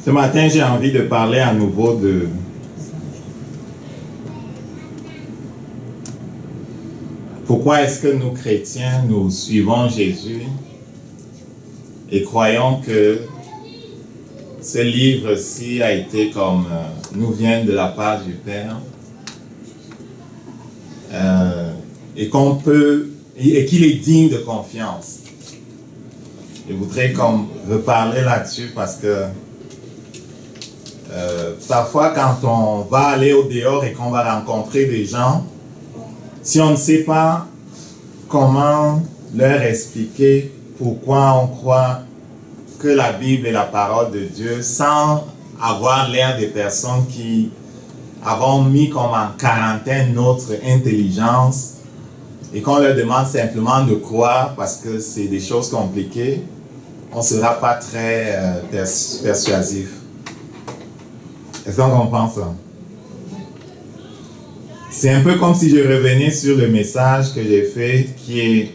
Ce matin, j'ai envie de parler à nouveau de pourquoi est-ce que nous chrétiens, nous suivons Jésus et croyons que ce livre-ci a été comme nous vient de la part du Père et qu'on peut et qu'il est digne de confiance. Je voudrais comme reparler là-dessus parce que parfois quand on va aller au dehors et qu'on va rencontrer des gens, si on ne sait pas comment leur expliquer pourquoi on croit que la Bible est la parole de Dieu sans avoir l'air des personnes qui avons mis comme en quarantaine notre intelligence et qu'on leur demande simplement de croire parce que c'est des choses compliquées, on ne sera pas très persuasif. Est-ce qu'on comprend ça? C'est un peu comme si je revenais sur le message que j'ai fait qui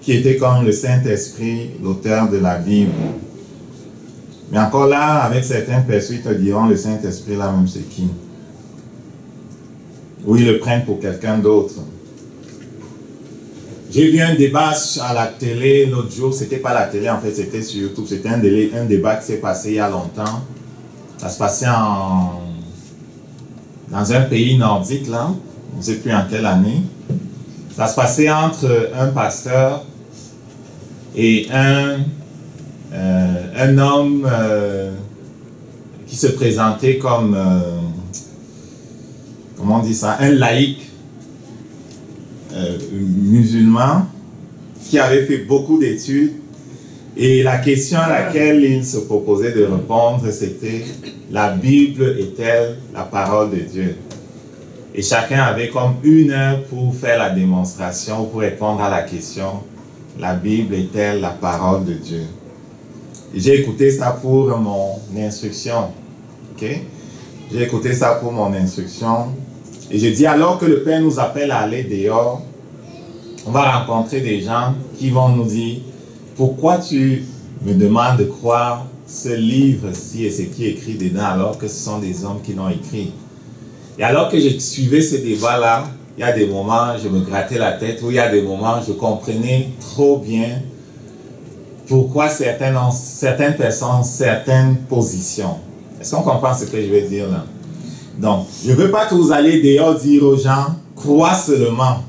était comme le Saint-Esprit, l'auteur de la Bible. Mais encore là, avec certaines personnes, ils te diront le Saint-Esprit là même c'est qui? Ou ils le prennent pour quelqu'un d'autre. J'ai vu un débat à la télé l'autre jour, c'était pas la télé en fait, c'était sur YouTube, c'était un débat qui s'est passé il y a longtemps. Ça se passait dans un pays nordique là, je ne sais plus en quelle année. Ça se passait entre un pasteur et un homme qui se présentait comme, comment on dit ça, un laïc musulman qui avait fait beaucoup d'études et la question à laquelle il se proposait de répondre c'était la Bible est-elle la parole de Dieu? Et chacun avait comme 1 heure pour faire la démonstration, pour répondre à la question la Bible est-elle la parole de Dieu? Et j'ai écouté ça pour mon instruction. Okay? J'ai écouté ça pour mon instruction. Et je dis, alors que le Père nous appelle à aller dehors, on va rencontrer des gens qui vont nous dire, pourquoi tu me demandes de croire ce livre-ci et ce qui est écrit dedans alors que ce sont des hommes qui l'ont écrit? Et alors que je suivais ce débat-là, il y a des moments, je me grattais la tête, ou il y a des moments, je comprenais trop bien pourquoi certaines personnes ont certaines positions. Est-ce qu'on comprend ce que je veux dire là? Donc, je ne veux pas que vous allez dehors dire aux gens, crois seulement.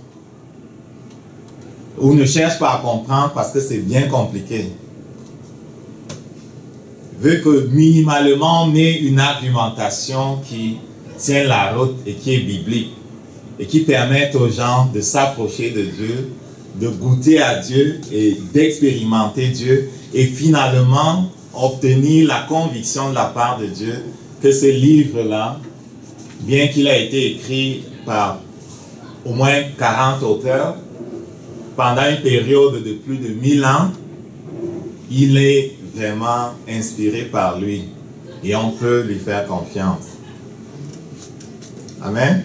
Ou ne cherche pas à comprendre parce que c'est bien compliqué. Je veux que minimalement on ait une argumentation qui tient la route et qui est biblique. Et qui permette aux gens de s'approcher de Dieu, de goûter à Dieu et d'expérimenter Dieu. Et finalement, obtenir la conviction de la part de Dieu que ce livre-là, bien qu'il a été écrit par au moins 40 auteurs, pendant une période de plus de 1000 ans, il est vraiment inspiré par lui. Et on peut lui faire confiance. Amen.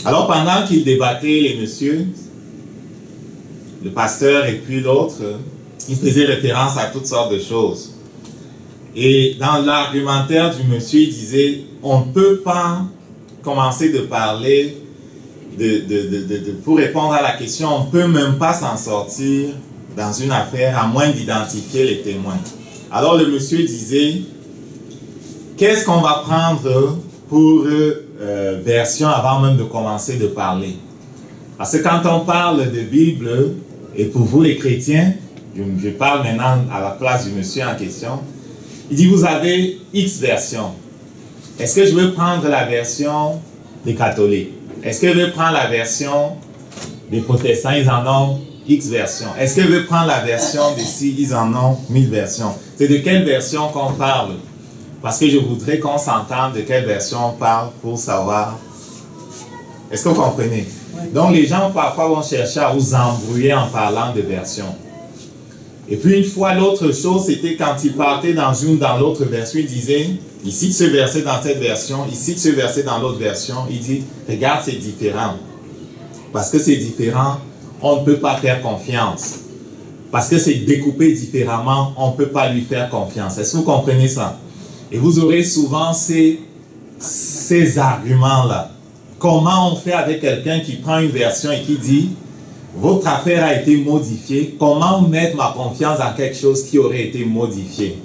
Alors pendant qu'ils débattaient, les messieurs, le pasteur et puis l'autre, ils faisaient référence à toutes sortes de choses. Et dans l'argumentaire du monsieur, il disait, on ne peut pas commencer de parler, pour répondre à la question, on ne peut même pas s'en sortir dans une affaire à moins d'identifier les témoins. Alors le monsieur disait, qu'est-ce qu'on va prendre pour version avant même de commencer de parler? Parce que quand on parle de Bible, et pour vous les chrétiens, je parle maintenant à la place du monsieur en question, il dit vous avez X versions. Est-ce que je veux prendre la version des catholiques? Est-ce que je veux prendre la version des protestants? Ils en ont X versions. Est-ce que je veux prendre la version des si? Ils en ont 1000 versions. C'est de quelle version qu'on parle? Parce que je voudrais qu'on s'entende de quelle version on parle pour savoir. Est-ce que vous comprenez? Donc les gens parfois vont chercher à vous embrouiller en parlant de versions. Et puis une fois, l'autre chose, c'était quand ils partaient dans une ou dans l'autre version, ils disaient, ici ce verset dans cette version, ici ce verset dans l'autre version, il dit, regarde c'est différent. Parce que c'est différent, on ne peut pas faire confiance. Parce que c'est découpé différemment, on ne peut pas lui faire confiance. Est-ce que vous comprenez ça? Et vous aurez souvent ces arguments-là. Comment on fait avec quelqu'un qui prend une version et qui dit « Votre affaire a été modifiée. Comment mettre ma confiance dans quelque chose qui aurait été modifié? »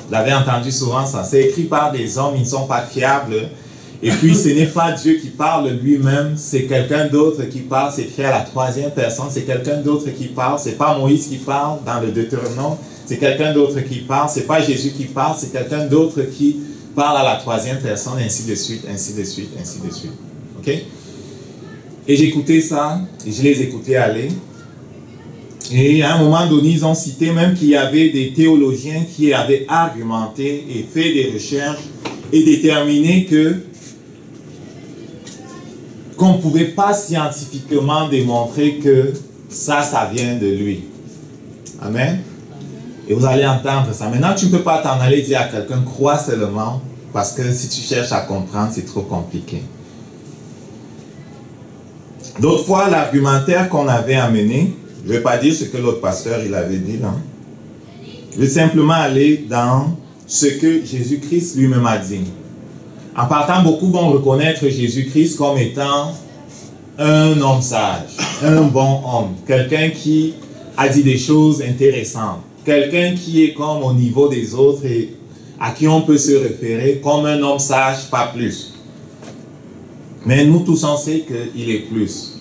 Vous avez entendu souvent ça. C'est écrit par des hommes, ils ne sont pas fiables. Et puis, ce n'est pas Dieu qui parle lui-même, c'est quelqu'un d'autre qui parle. C'est écrit à la troisième personne, c'est quelqu'un d'autre qui parle. Ce n'est pas Moïse qui parle dans le Deutéronome, c'est quelqu'un d'autre qui parle. Ce n'est pas Jésus qui parle, c'est quelqu'un d'autre qui parle à la troisième personne, ainsi de suite, ainsi de suite, ainsi de suite. OK? Et j'écoutais ça, et je les écoutais aller. Et à un moment donné, ils ont cité même qu'il y avait des théologiens qui avaient argumenté et fait des recherches et déterminé qu'on ne pouvait pas scientifiquement démontrer que ça vient de lui. Amen. Et vous allez entendre ça. Maintenant, tu ne peux pas t'en aller dire à quelqu'un, crois seulement, parce que si tu cherches à comprendre, c'est trop compliqué. D'autres fois, l'argumentaire qu'on avait amené, je ne vais pas dire ce que l'autre pasteur il avait dit là. Je vais simplement aller dans ce que Jésus-Christ lui-même a dit. En partant, beaucoup vont reconnaître Jésus-Christ comme étant un homme sage, un bon homme, quelqu'un qui a dit des choses intéressantes, quelqu'un qui est comme au niveau des autres et à qui on peut se référer comme un homme sage, pas plus. Mais nous tous on sait qu'il est plus.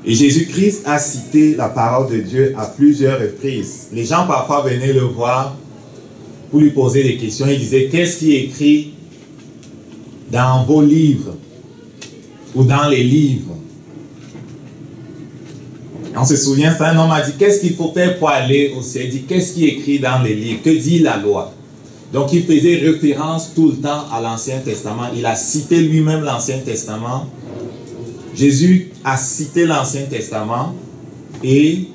Et Jésus-Christ a cité la parole de Dieu à plusieurs reprises. Les gens parfois venaient le voir pour lui poser des questions. Il disait, qu'est-ce qui est écrit dans vos livres ou dans les livres? On se souvient, ça, un homme a dit, qu'est-ce qu'il faut faire pour aller au ciel? Il dit, qu'est-ce qui est écrit dans les livres? Que dit la loi? Donc il faisait référence tout le temps à l'Ancien Testament. Il a cité lui-même l'Ancien Testament. Jésus a cité l'Ancien Testament et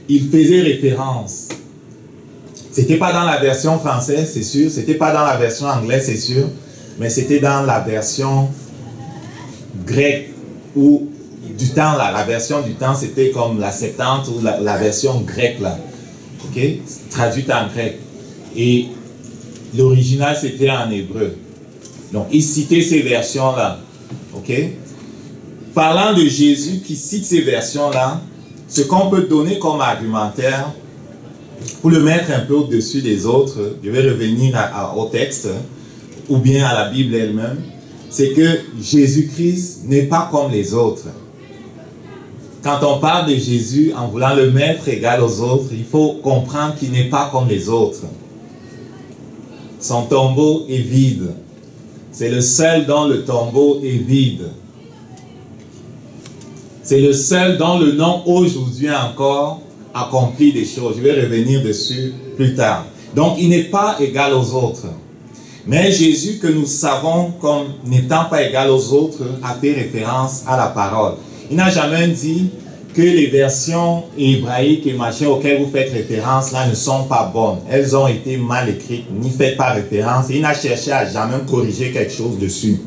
il faisait référence. C'était pas dans la version française, c'est sûr. C'était pas dans la version anglaise, c'est sûr. Mais c'était dans la version grecque ou du temps là. La version du temps, c'était comme la Septante ou la version grecque là. Ok? Traduite en grec. Et l'original, c'était en hébreu. Donc, il citait ces versions-là. Ok? Parlant de Jésus qui cite ces versions-là, ce qu'on peut donner comme argumentaire, pour le mettre un peu au-dessus des autres, je vais revenir au texte, ou bien à la Bible elle-même, c'est que Jésus-Christ n'est pas comme les autres. Quand on parle de Jésus en voulant le mettre égal aux autres, il faut comprendre qu'il n'est pas comme les autres. Son tombeau est vide. C'est le seul dont le tombeau est vide. C'est le seul dont le nom aujourd'hui encore accomplit des choses. Je vais revenir dessus plus tard. Donc, il n'est pas égal aux autres. Mais Jésus, que nous savons comme n'étant pas égal aux autres, a fait référence à la parole. Il n'a jamais dit que les versions hébraïques et machin auxquelles vous faites référence là ne sont pas bonnes. Elles ont été mal écrites, n'y faites pas référence. Et il n'a cherché à jamais corriger quelque chose dessus.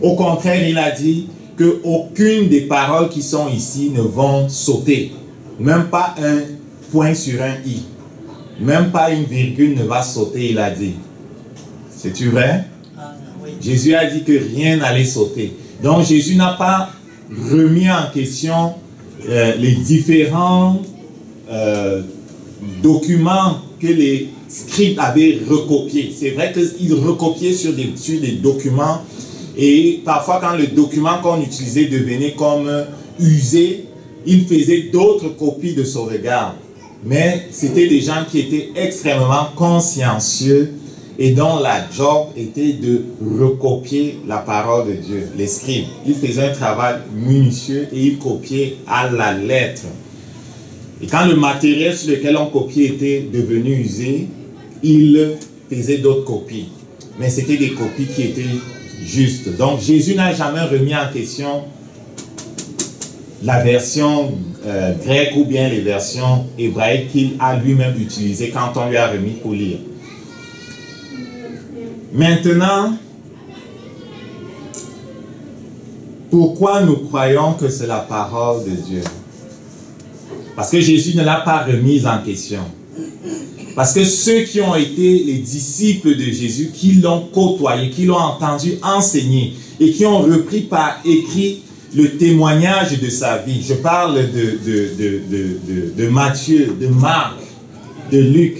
Au contraire, il a dit qu'aucune des paroles qui sont ici ne vont sauter. Même pas un point sur un i. Même pas une virgule ne va sauter, il a dit. C'est-tu vrai? Oui. Jésus a dit que rien n'allait sauter. Donc Jésus n'a pas remis en question les différents documents que les scribes avaient recopiés. C'est vrai qu'ils recopiaient sur des documents et parfois quand le document qu'on utilisait devenait comme usé, ils faisaient d'autres copies de son regard. Mais c'était des gens qui étaient extrêmement consciencieux et dont la job était de recopier la parole de Dieu. Les scribes, ils faisaient un travail minutieux et ils copiaient à la lettre. Et quand le matériel sur lequel on copiait était devenu usé, ils faisaient d'autres copies. Mais c'était des copies qui étaient justes. Donc Jésus n'a jamais remis en question la version grecque ou bien les versions hébraïques qu'il a lui-même utilisées quand on lui a remis pour lire. Maintenant, pourquoi nous croyons que c'est la parole de Dieu? Parce que Jésus ne l'a pas remise en question. Parce que ceux qui ont été les disciples de Jésus, qui l'ont côtoyé, qui l'ont entendu enseigner et qui ont repris par écrit le témoignage de sa vie. Je parle de Matthieu, de Marc, de Luc.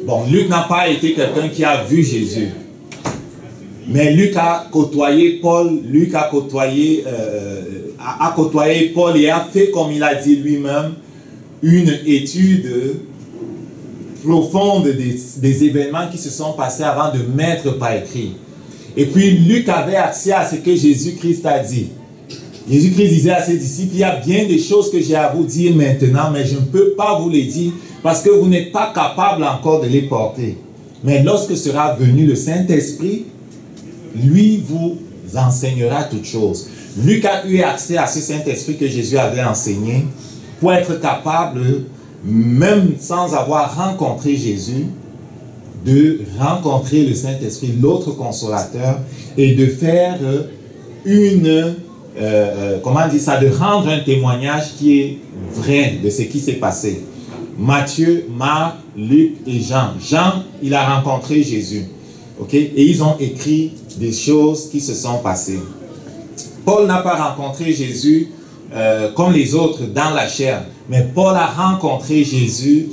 Bon, Luc n'a pas été quelqu'un qui a vu Jésus. Mais Luc a côtoyé Paul, Luc a côtoyé Paul et a fait, comme il a dit lui-même, une étude profonde des événements qui se sont passés avant de mettre par écrit. Et puis Luc avait accès à ce que Jésus-Christ a dit. Jésus-Christ disait à ses disciples, il y a bien des choses que j'ai à vous dire maintenant, mais je ne peux pas vous les dire parce que vous n'êtes pas capable encore de les porter. Mais lorsque sera venu le Saint-Esprit, lui vous enseignera toutes choses. Luc a eu accès à ce Saint-Esprit que Jésus avait enseigné pour être capable, même sans avoir rencontré Jésus, de rencontrer le Saint-Esprit, l'autre consolateur, et de faire comment dire ça, de rendre un témoignage qui est vrai de ce qui s'est passé. Matthieu, Marc, Luc et Jean. Jean, il a rencontré Jésus. Okay? Et ils ont écrit des choses qui se sont passées. Paul n'a pas rencontré Jésus comme les autres dans la chair. Mais Paul a rencontré Jésus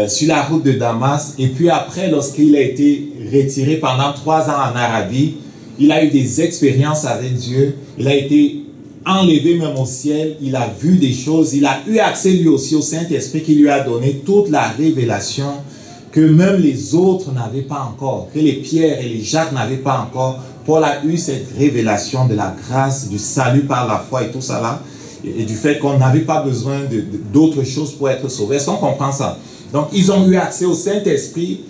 sur la route de Damas. Et puis après, lorsqu'il a été retiré pendant 3 ans en Arabie, il a eu des expériences avec Dieu. Il a été enlevé même au ciel. Il a vu des choses. Il a eu accès lui aussi au Saint-Esprit qui lui a donné toute la révélation que même les autres n'avaient pas encore, que les Pierre et les Jacques n'avaient pas encore. Paul a eu cette révélation de la grâce, du salut par la foi et tout ça là, et du fait qu'on n'avait pas besoin d'autre chose pour être sauvé. Est-ce qu'on comprend ça? Donc, ils ont eu accès au Saint-Esprit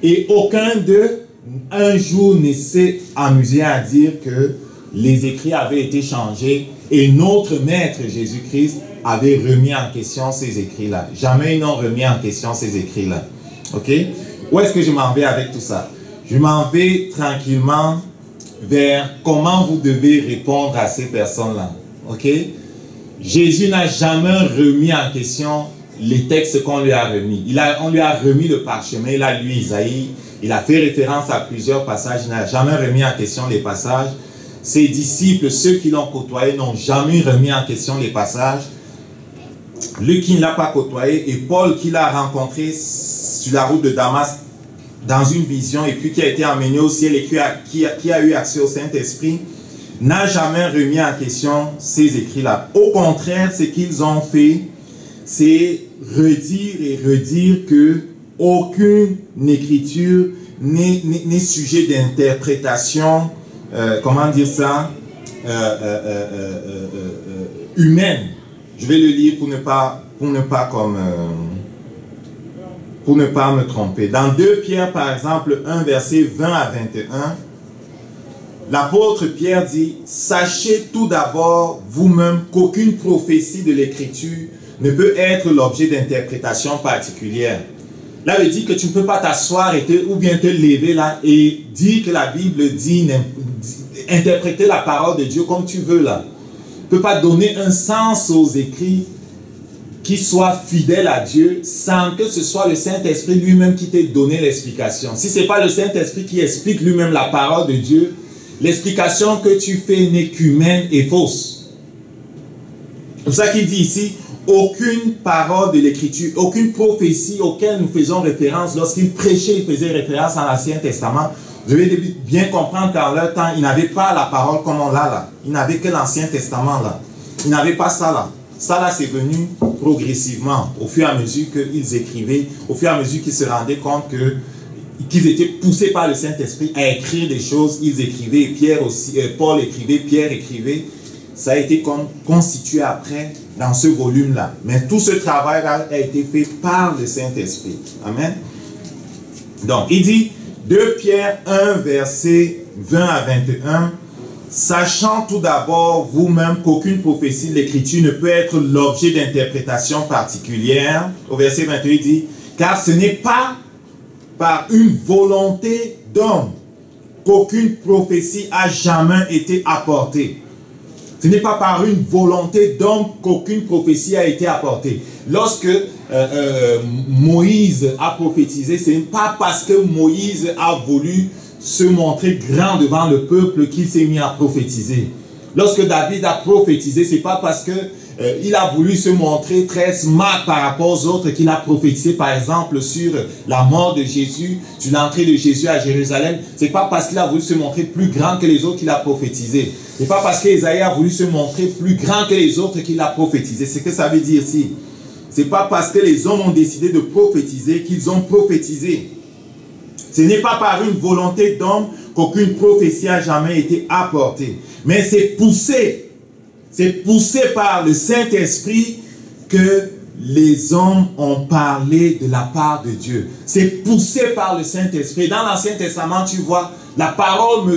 et aucun d'eux, un jour, ne s'est amusé à dire que les écrits avaient été changés et notre Maître Jésus-Christ avait remis en question ces écrits-là. Jamais ils n'ont remis en question ces écrits-là. Ok? Où est-ce que je m'en vais avec tout ça? Je m'en vais tranquillement vers comment vous devez répondre à ces personnes-là. Ok? Jésus n'a jamais remis en question les textes qu'on lui a remis. On lui a remis le parchemin, il a lu Isaïe, il a fait référence à plusieurs passages, il n'a jamais remis en question les passages. Ses disciples, ceux qui l'ont côtoyé, n'ont jamais remis en question les passages. Lui qui ne l'a pas côtoyé et Paul qui l'a rencontré sur la route de Damas dans une vision et puis qui a été emmené au ciel et qui a eu accès au Saint-Esprit, n'a jamais remis en question ces écrits-là. Au contraire, ce qu'ils ont fait, c'est redire et redire que aucune écriture n'est sujet d'interprétation, comment dire ça, humaine. Je vais le lire pour ne pas me tromper. Dans 2 Pierre, par exemple, 1 verset 20 à 21, l'apôtre Pierre dit, « Sachez tout d'abord vous-même qu'aucune prophétie de l'Écriture ne peut être l'objet d'interprétation particulière. » Là, il dit que tu ne peux pas t'asseoir ou bien te lever là et dire que la Bible dit, interpréter la parole de Dieu comme tu veux là. Tu ne peux pas donner un sens aux écrits qui soit fidèle à Dieu sans que ce soit le Saint-Esprit lui-même qui t'ait donné l'explication. Si ce n'est pas le Saint-Esprit qui explique lui-même la parole de Dieu, l'explication que tu fais n'est qu'humaine et fausse. C'est pour ça qu'il dit ici, aucune parole de l'Écriture, aucune prophétie auquel nous faisons référence, lorsqu'il prêchait, il faisait référence à l'Ancien Testament. Je vais bien comprendre qu'en leur temps, ils n'avaient pas la parole comme on l'a là. Ils n'avaient que l'Ancien Testament là. Ils n'avaient pas ça là. Ça là, c'est venu progressivement, au fur et à mesure qu'ils écrivaient, au fur et à mesure qu'ils se rendaient compte qu'ils étaient poussés par le Saint-Esprit à écrire des choses. Ils écrivaient, Pierre aussi, Paul écrivait, Pierre écrivait. Ça a été constitué après dans ce volume-là. Mais tout ce travail-là a été fait par le Saint-Esprit. Amen. Donc, il dit, 2 Pierre 1, verset 20 à 21, « Sachant tout d'abord vous-même qu'aucune prophétie de l'Écriture ne peut être l'objet d'interprétation particulière. » Au verset 21, il dit, « Car ce n'est pas par une volonté d'homme qu'aucune prophétie a jamais été apportée. » Ce n'est pas par une volonté d'homme qu'aucune prophétie a été apportée. Lorsque Moïse a prophétisé, ce n'est pas parce que Moïse a voulu se montrer grand devant le peuple qu'il s'est mis à prophétiser. Lorsque David a prophétisé, ce n'est pas parce que il a voulu se montrer très smart par rapport aux autres qu'il a prophétisé, par exemple, sur la mort de Jésus, sur l'entrée de Jésus à Jérusalem. Ce n'est pas parce qu'il a voulu se montrer plus grand que les autres qu'il a prophétisé. Ce n'est pas parce qu'Ésaïe a voulu se montrer plus grand que les autres qu'il a prophétisé. C'est ce que ça veut dire ici. Ce n'est pas parce que les hommes ont décidé de prophétiser qu'ils ont prophétisé. Ce n'est pas par une volonté d'homme qu'aucune prophétie n'a jamais été apportée. Mais c'est poussé par le Saint-Esprit que les hommes ont parlé de la part de Dieu. C'est poussé par le Saint-Esprit. Dans l'Ancien Testament, tu vois, la parole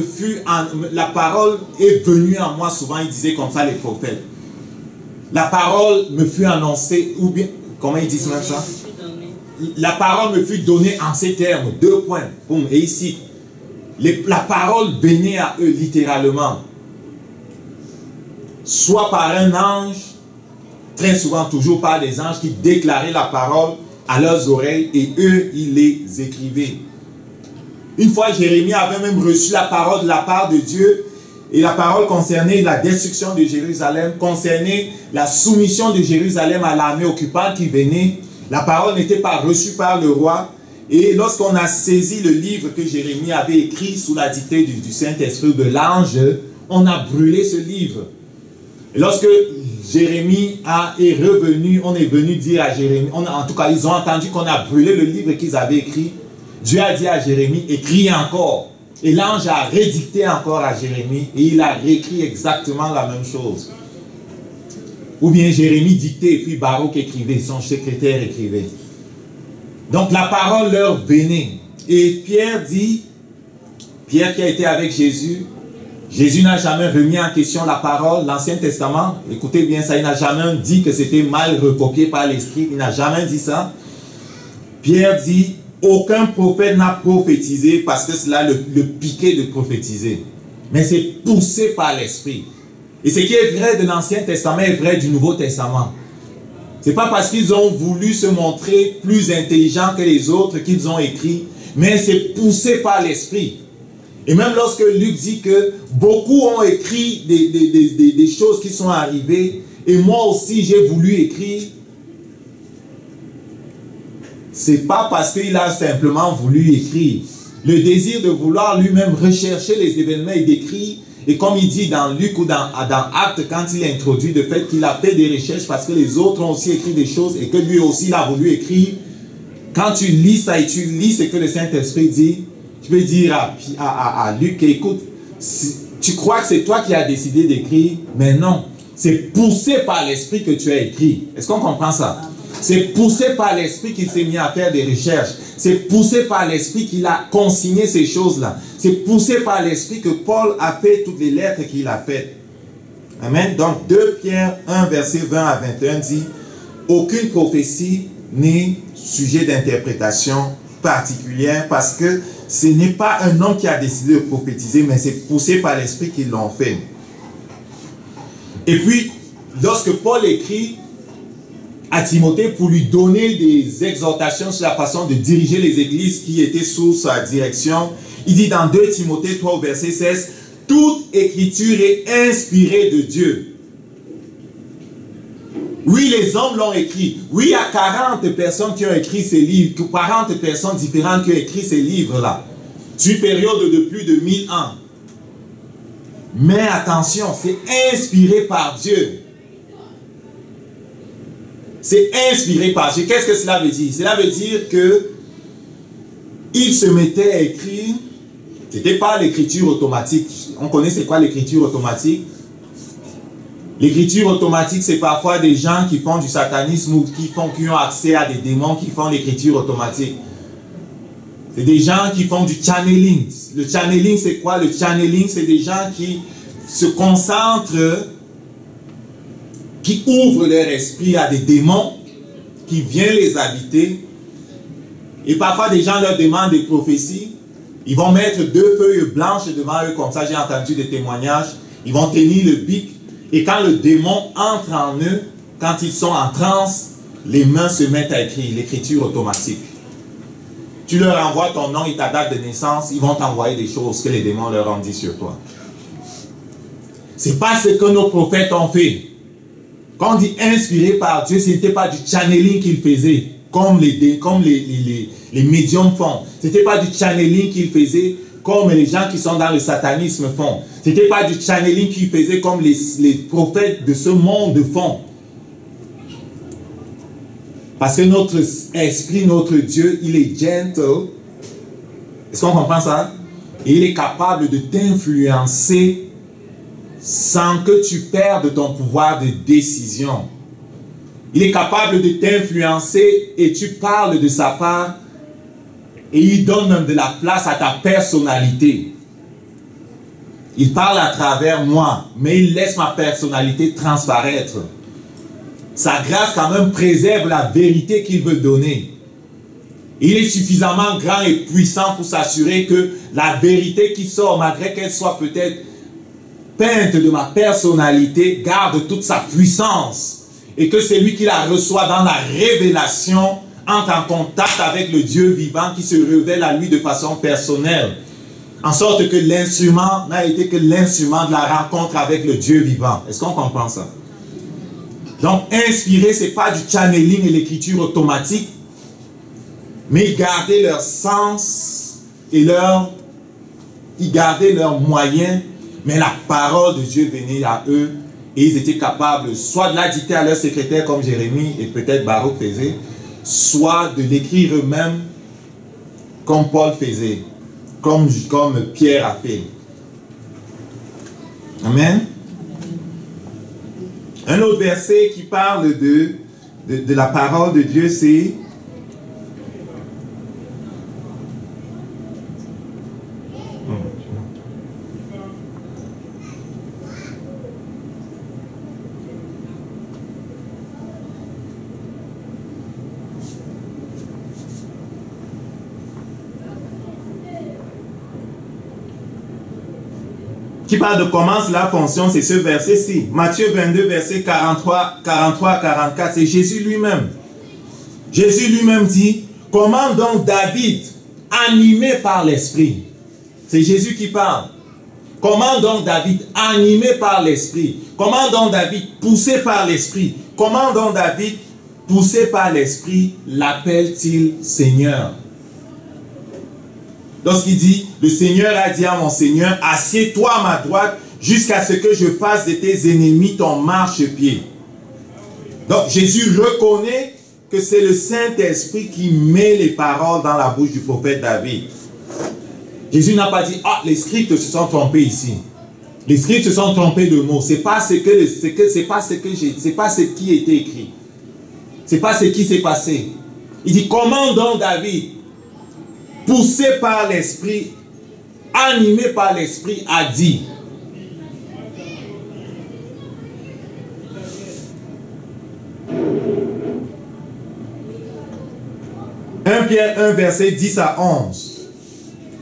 est venue à moi. Souvent, ils disaient comme ça les prophètes. La parole me fut annoncée, ou bien, comment ils disent même ça? La parole me fut donnée en ces termes. 2 points. Boum, et ici, la parole venait à eux littéralement. Soit par un ange, très souvent toujours par des anges qui déclaraient la parole à leurs oreilles et eux, ils les écrivaient. Une fois, Jérémie avait même reçu la parole de la part de Dieu et la parole concernait la destruction de Jérusalem, concernait la soumission de Jérusalem à l'armée occupante qui venait. La parole n'était pas reçue par le roi. Et lorsqu'on a saisi le livre que Jérémie avait écrit sous la dictée du Saint-Esprit de l'ange, on a brûlé ce livre. Et lorsque Jérémie est revenu, on est venu dire à Jérémie, en tout cas ils ont entendu qu'on a brûlé le livre qu'ils avaient écrit. Dieu a dit à Jérémie, écris encore. Et l'ange a rédicté encore à Jérémie et il a réécrit exactement la même chose. Ou bien Jérémie dictait et puis Baruch écrivait, son secrétaire écrivait. Donc la parole leur venait. Et Pierre dit, Pierre qui a été avec Jésus, Jésus n'a jamais remis en question la parole, l'Ancien Testament. Écoutez bien ça, il n'a jamais dit que c'était mal recopié par l'Esprit. Il n'a jamais dit ça. Pierre dit, aucun prophète n'a prophétisé parce que cela le piquait de prophétiser. Mais c'est poussé par l'Esprit. Et ce qui est vrai de l'Ancien Testament est vrai du Nouveau Testament. Ce n'est pas parce qu'ils ont voulu se montrer plus intelligents que les autres qu'ils ont écrit, mais c'est poussé par l'Esprit. Et même lorsque Luc dit que beaucoup ont écrit des choses qui sont arrivées, et moi aussi j'ai voulu écrire, c'est pas parce qu'il a simplement voulu écrire. Le désir de vouloir lui-même rechercher les événements et d'écrire, et comme il dit dans Luc ou dans Actes, quand il introduit le fait qu'il a fait des recherches parce que les autres ont aussi écrit des choses et que lui aussi il a voulu écrire, quand tu lis ça et tu lis ce que le Saint-Esprit dit, tu peux dire à Luc, écoute, tu crois que c'est toi qui as décidé d'écrire, mais non, c'est poussé par l'Esprit que tu as écrit. Est-ce qu'on comprend ça? C'est poussé par l'Esprit qu'il s'est mis à faire des recherches. C'est poussé par l'Esprit qu'il a consigné ces choses-là. C'est poussé par l'Esprit que Paul a fait toutes les lettres qu'il a faites. Amen. Donc 2 Pierre 1, verset 20 à 21 dit, aucune prophétie n'est sujet d'interprétation particulière parce que ce n'est pas un homme qui a décidé de prophétiser, mais c'est poussé par l'Esprit qu'ils l'ont fait. Et puis, lorsque Paul écrit à Timothée pour lui donner des exhortations sur la façon de diriger les églises qui étaient sous sa direction, il dit dans 2 Timothée 3 verset 16, toute écriture est inspirée de Dieu. Oui, les hommes l'ont écrit. Oui, il y a 40 personnes qui ont écrit ces livres, 40 personnes différentes qui ont écrit ces livres-là, sur une période de plus de 1000 ans. Mais attention, c'est inspiré par Dieu. C'est inspiré par Dieu. Qu'est-ce que cela veut dire? Cela veut dire que il se mettait à écrire. Ce n'était pas l'écriture automatique. On connaît c'est quoi l'écriture automatique? L'écriture automatique, c'est parfois des gens qui font du satanisme ou qui ont accès à des démons qui font l'écriture automatique. C'est des gens qui font du channeling. Le channeling, c'est quoi? Le channeling, c'est des gens qui se concentrent, qui ouvrent leur esprit à des démons qui viennent les habiter. Et parfois, des gens leur demandent des prophéties. Ils vont mettre 2 feuilles blanches devant eux, comme ça j'ai entendu des témoignages. Ils vont tenir le bic Et quand le démon entre en eux, quand ils sont en transe, les mains se mettent à écrire, l'écriture automatique. Tu leur envoies ton nom et ta date de naissance, ils vont t'envoyer des choses que les démons leur ont dit sur toi. C'est pas ce que nos prophètes ont fait. Quand on dit inspiré par Dieu, ce n'était pas du channeling qu'ils faisaient, comme les médiums font. Ce n'était pas du channeling qu'ils faisaient, comme les gens qui sont dans le satanisme font. Ce n'était pas du channeling qu'ils faisaient, comme les prophètes de ce monde font. Parce que notre esprit, notre Dieu, il est gentle. Est-ce qu'on comprend ça? Et il est capable de t'influencer sans que tu perdes ton pouvoir de décision. Il est capable de t'influencer et tu parles de sa part et il donne même de la place à ta personnalité. Il parle à travers moi, mais il laisse ma personnalité transparaître. Sa grâce quand même préserve la vérité qu'il veut donner. Il est suffisamment grand et puissant pour s'assurer que la vérité qui sort, malgré qu'elle soit peut-être peinte de ma personnalité, garde toute sa puissance. Et que celui qui la reçoit dans la révélation entre en contact avec le Dieu vivant qui se révèle à lui de façon personnelle. En sorte que l'instrument n'a été que l'instrument de la rencontre avec le Dieu vivant. Est-ce qu'on comprend ça? Donc, inspirer, ce n'est pas du channeling et l'écriture automatique, mais ils gardaient leur sens et ils gardaient leurs moyens, mais la parole de Dieu venait à eux et ils étaient capables soit de la dicter à leur secrétaire comme Jérémie et peut-être Baruch faisait, soit de l'écrire eux-mêmes comme Paul faisait, comme Pierre a fait. Amen. Un autre verset qui parle de la parole de Dieu, c'est qui parle de comment cela fonctionne, c'est ce verset-ci. Matthieu 22, verset 43 à 44, c'est Jésus lui-même. Jésus lui-même dit, comment donc David, animé par l'Esprit, c'est Jésus qui parle. Comment donc David, animé par l'Esprit, comment donc David, poussé par l'Esprit, comment donc David, poussé par l'Esprit, l'appelle-t-il Seigneur? Lorsqu'il dit, le Seigneur a dit à mon Seigneur, assieds-toi à ma droite jusqu'à ce que je fasse de tes ennemis ton marchepied. Donc Jésus reconnaît que c'est le Saint-Esprit qui met les paroles dans la bouche du prophète David. Jésus n'a pas dit, ah, les scribes se sont trompés ici. Les scribes se sont trompés de mots. C'est pas ce qui a été écrit. C'est pas ce qui s'est passé. Il dit, comment donc David, poussé par l'Esprit, animé par l'Esprit, a dit. Pierre 1, verset 10 à 11.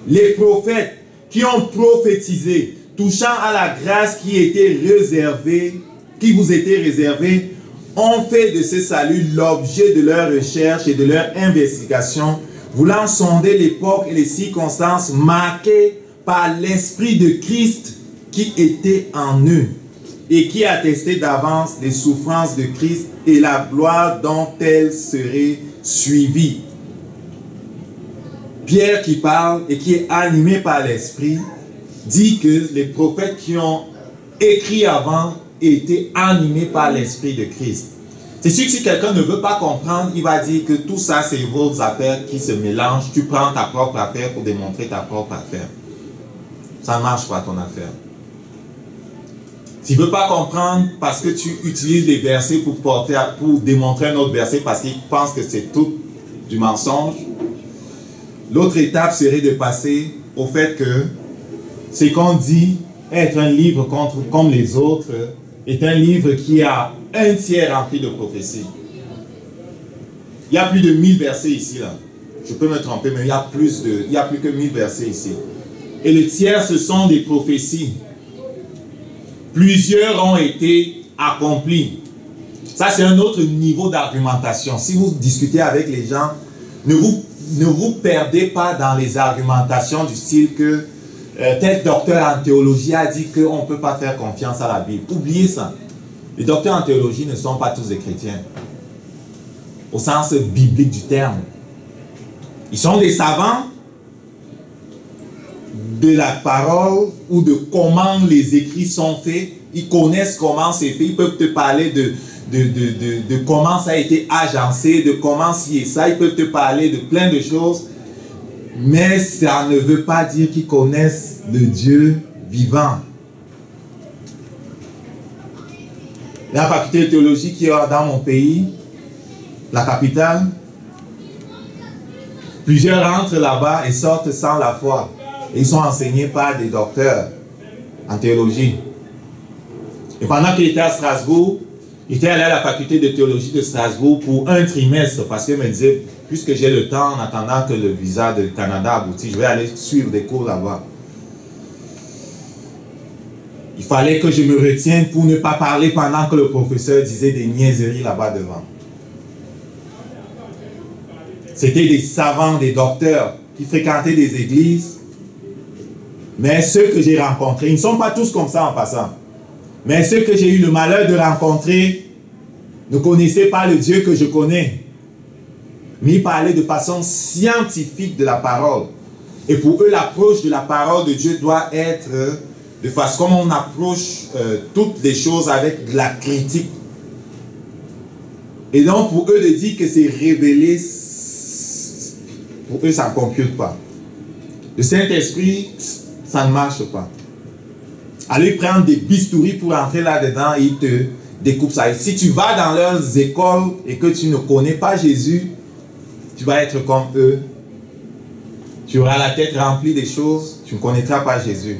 Les prophètes qui ont prophétisé, touchant à la grâce qui vous était réservée, ont fait de ce salut l'objet de leur recherche et de leur investigation, voulant sonder l'époque et les circonstances marquées par l'Esprit de Christ qui était en eux et qui attestait d'avance les souffrances de Christ et la gloire dont elles seraient suivies. Pierre qui parle et qui est animé par l'Esprit dit que les prophètes qui ont écrit avant étaient animés par l'Esprit de Christ. C'est sûr que si quelqu'un ne veut pas comprendre, il va dire que tout ça, c'est vos affaires qui se mélangent. Tu prends ta propre affaire pour démontrer ta propre affaire. Ça ne marche pas ton affaire. S'il ne veut pas comprendre parce que tu utilises les versets pour démontrer un autre verset parce qu'il pense que c'est tout du mensonge, l'autre étape serait de passer au fait que ce qu'on dit être un livre comme les autres est un livre qui a un tiers rempli de prophéties. Il y a plus de 1000 versets ici. Là. Je peux me tromper, mais il y a plus que 1000 versets ici. Et le tiers, ce sont des prophéties. Plusieurs ont été accomplis. Ça, c'est un autre niveau d'argumentation. Si vous discutez avec les gens, ne vous perdez pas dans les argumentations du style que tel docteur en théologie a dit qu'on ne peut pas faire confiance à la Bible. Oubliez ça. Les docteurs en théologie ne sont pas tous des chrétiens, au sens biblique du terme. Ils sont des savants de la parole ou de comment les écrits sont faits. Ils connaissent comment c'est fait. Ils peuvent te parler de comment ça a été agencé, de comment ci et ça. Ils peuvent te parler de plein de choses. Mais ça ne veut pas dire qu'ils connaissent le Dieu vivant. La faculté de théologie qui est dans mon pays, la capitale, plusieurs entrent là-bas et sortent sans la foi. Et ils sont enseignés par des docteurs en théologie. Et pendant qu'il était à Strasbourg, il était allé à la faculté de théologie de Strasbourg pour un trimestre parce qu'il me disait, puisque j'ai le temps en attendant que le visa du Canada aboutisse, je vais aller suivre des cours là-bas. Il fallait que je me retienne pour ne pas parler pendant que le professeur disait des niaiseries là-bas devant. C'était des savants, des docteurs qui fréquentaient des églises. Mais ceux que j'ai rencontrés, ils ne sont pas tous comme ça en passant. Mais ceux que j'ai eu le malheur de rencontrer ne connaissaient pas le Dieu que je connais. Mais ils parlaient de façon scientifique de la parole. Et pour eux, l'approche de la parole de Dieu doit être de façon comme on approche toutes les choses avec de la critique. Et donc pour eux de dire que c'est révélé, pour eux ça ne compute pas. Le Saint-Esprit, ça ne marche pas. Aller prendre des bistouris pour entrer là-dedans et ils te découpent ça. Et si tu vas dans leurs écoles et que tu ne connais pas Jésus, tu vas être comme eux. Tu auras la tête remplie des choses, tu ne connaîtras pas Jésus.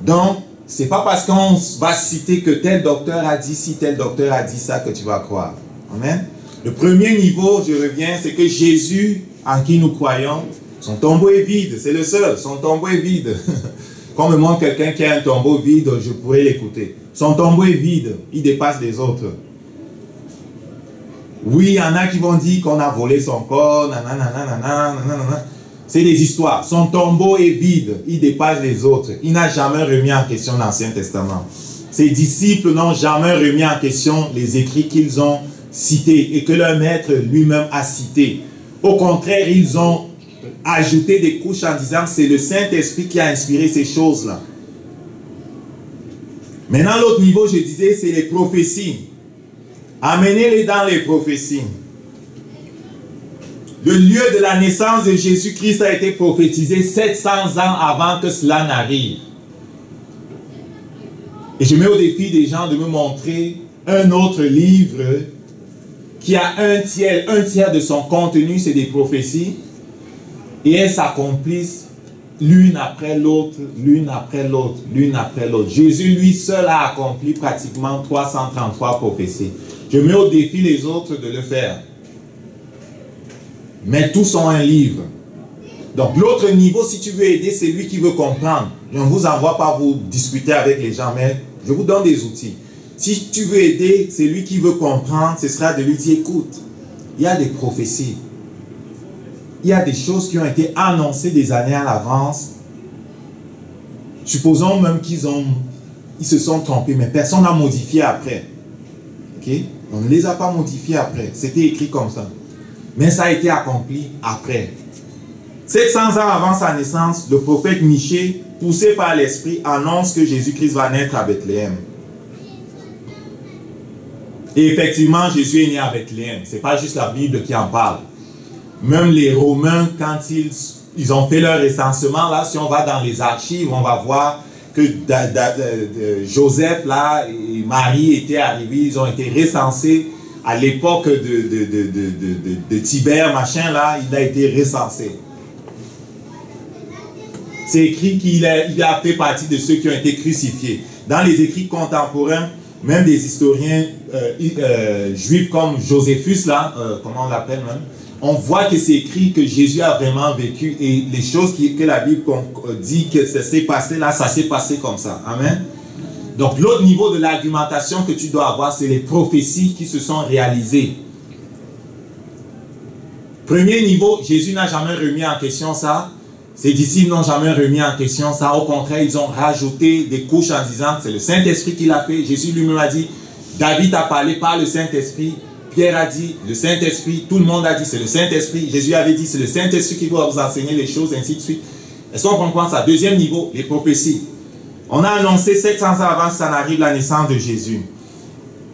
Donc, ce n'est pas parce qu'on va citer que tel docteur a dit ci, tel docteur a dit ça que tu vas croire. Amen. Le premier niveau, je reviens, c'est que Jésus, en qui nous croyons, son tombeau est vide. C'est le seul. Son tombeau est vide. Quand on me montre quelqu'un qui a un tombeau vide, je pourrais l'écouter. Son tombeau est vide. Il dépasse les autres. Oui, il y en a qui vont dire qu'on a volé son corps. C'est des histoires. Son tombeau est vide. Il dépasse les autres. Il n'a jamais remis en question l'Ancien Testament. Ses disciples n'ont jamais remis en question les écrits qu'ils ont cités et que leur maître lui-même a cités. Au contraire, ils ont ajouté des couches en disant que c'est le Saint-Esprit qui a inspiré ces choses-là. Maintenant, l'autre niveau, je disais, c'est les prophéties. Amenez-les dans les prophéties. Le lieu de la naissance de Jésus-Christ a été prophétisé 700 ans avant que cela n'arrive. Et je mets au défi des gens de me montrer un autre livre qui a un tiers de son contenu, c'est des prophéties. Et elles s'accomplissent l'une après l'autre, l'une après l'autre, l'une après l'autre. Jésus, lui seul, a accompli pratiquement 333 prophéties. Je mets au défi les autres de le faire. Mais tous ont un livre. Donc l'autre niveau, si tu veux aider, c'est lui qui veut comprendre. Je ne vous envoie pas vous discuter avec les gens, mais je vous donne des outils. Si tu veux aider, c'est lui qui veut comprendre, ce sera de lui dire, écoute, il y a des prophéties. Il y a des choses qui ont été annoncées des années à l'avance. Supposons même qu'ils se sont trompés, mais personne n'a modifié après. Okay? On ne les a pas modifiés après. C'était écrit comme ça. Mais ça a été accompli après. 700 ans avant sa naissance, le prophète Michée, poussé par l'Esprit, annonce que Jésus-Christ va naître à Bethléem. Et effectivement, Jésus est né à Bethléem. Ce n'est pas juste la Bible qui en parle. Même les Romains, quand ils ont fait leur recensement, là, si on va dans les archives, on va voir que Joseph là, et Marie étaient arrivés, ils ont été recensés à l'époque de Tibère, machin là, il a été recensé. C'est écrit qu'il a fait partie de ceux qui ont été crucifiés. Dans les écrits contemporains, même des historiens juifs comme Joséphus là, comment on l'appelle même, on voit que c'est écrit que Jésus a vraiment vécu et les choses que la Bible dit que ça s'est passé là, ça s'est passé comme ça. Amen. Donc l'autre niveau de l'argumentation que tu dois avoir, c'est les prophéties qui se sont réalisées. Premier niveau, Jésus n'a jamais remis en question ça. Ses disciples n'ont jamais remis en question ça. Au contraire, ils ont rajouté des couches en disant que c'est le Saint-Esprit qui l'a fait. Jésus lui-même a dit, David a parlé par le Saint-Esprit. Pierre a dit, le Saint-Esprit. Tout le monde a dit, c'est le Saint-Esprit. Jésus avait dit, c'est le Saint-Esprit qui doit vous enseigner les choses, ainsi de suite. Est-ce qu'on comprend ça? Deuxième niveau, les prophéties. On a annoncé 700 ans avant que ça n'arrive la naissance de Jésus.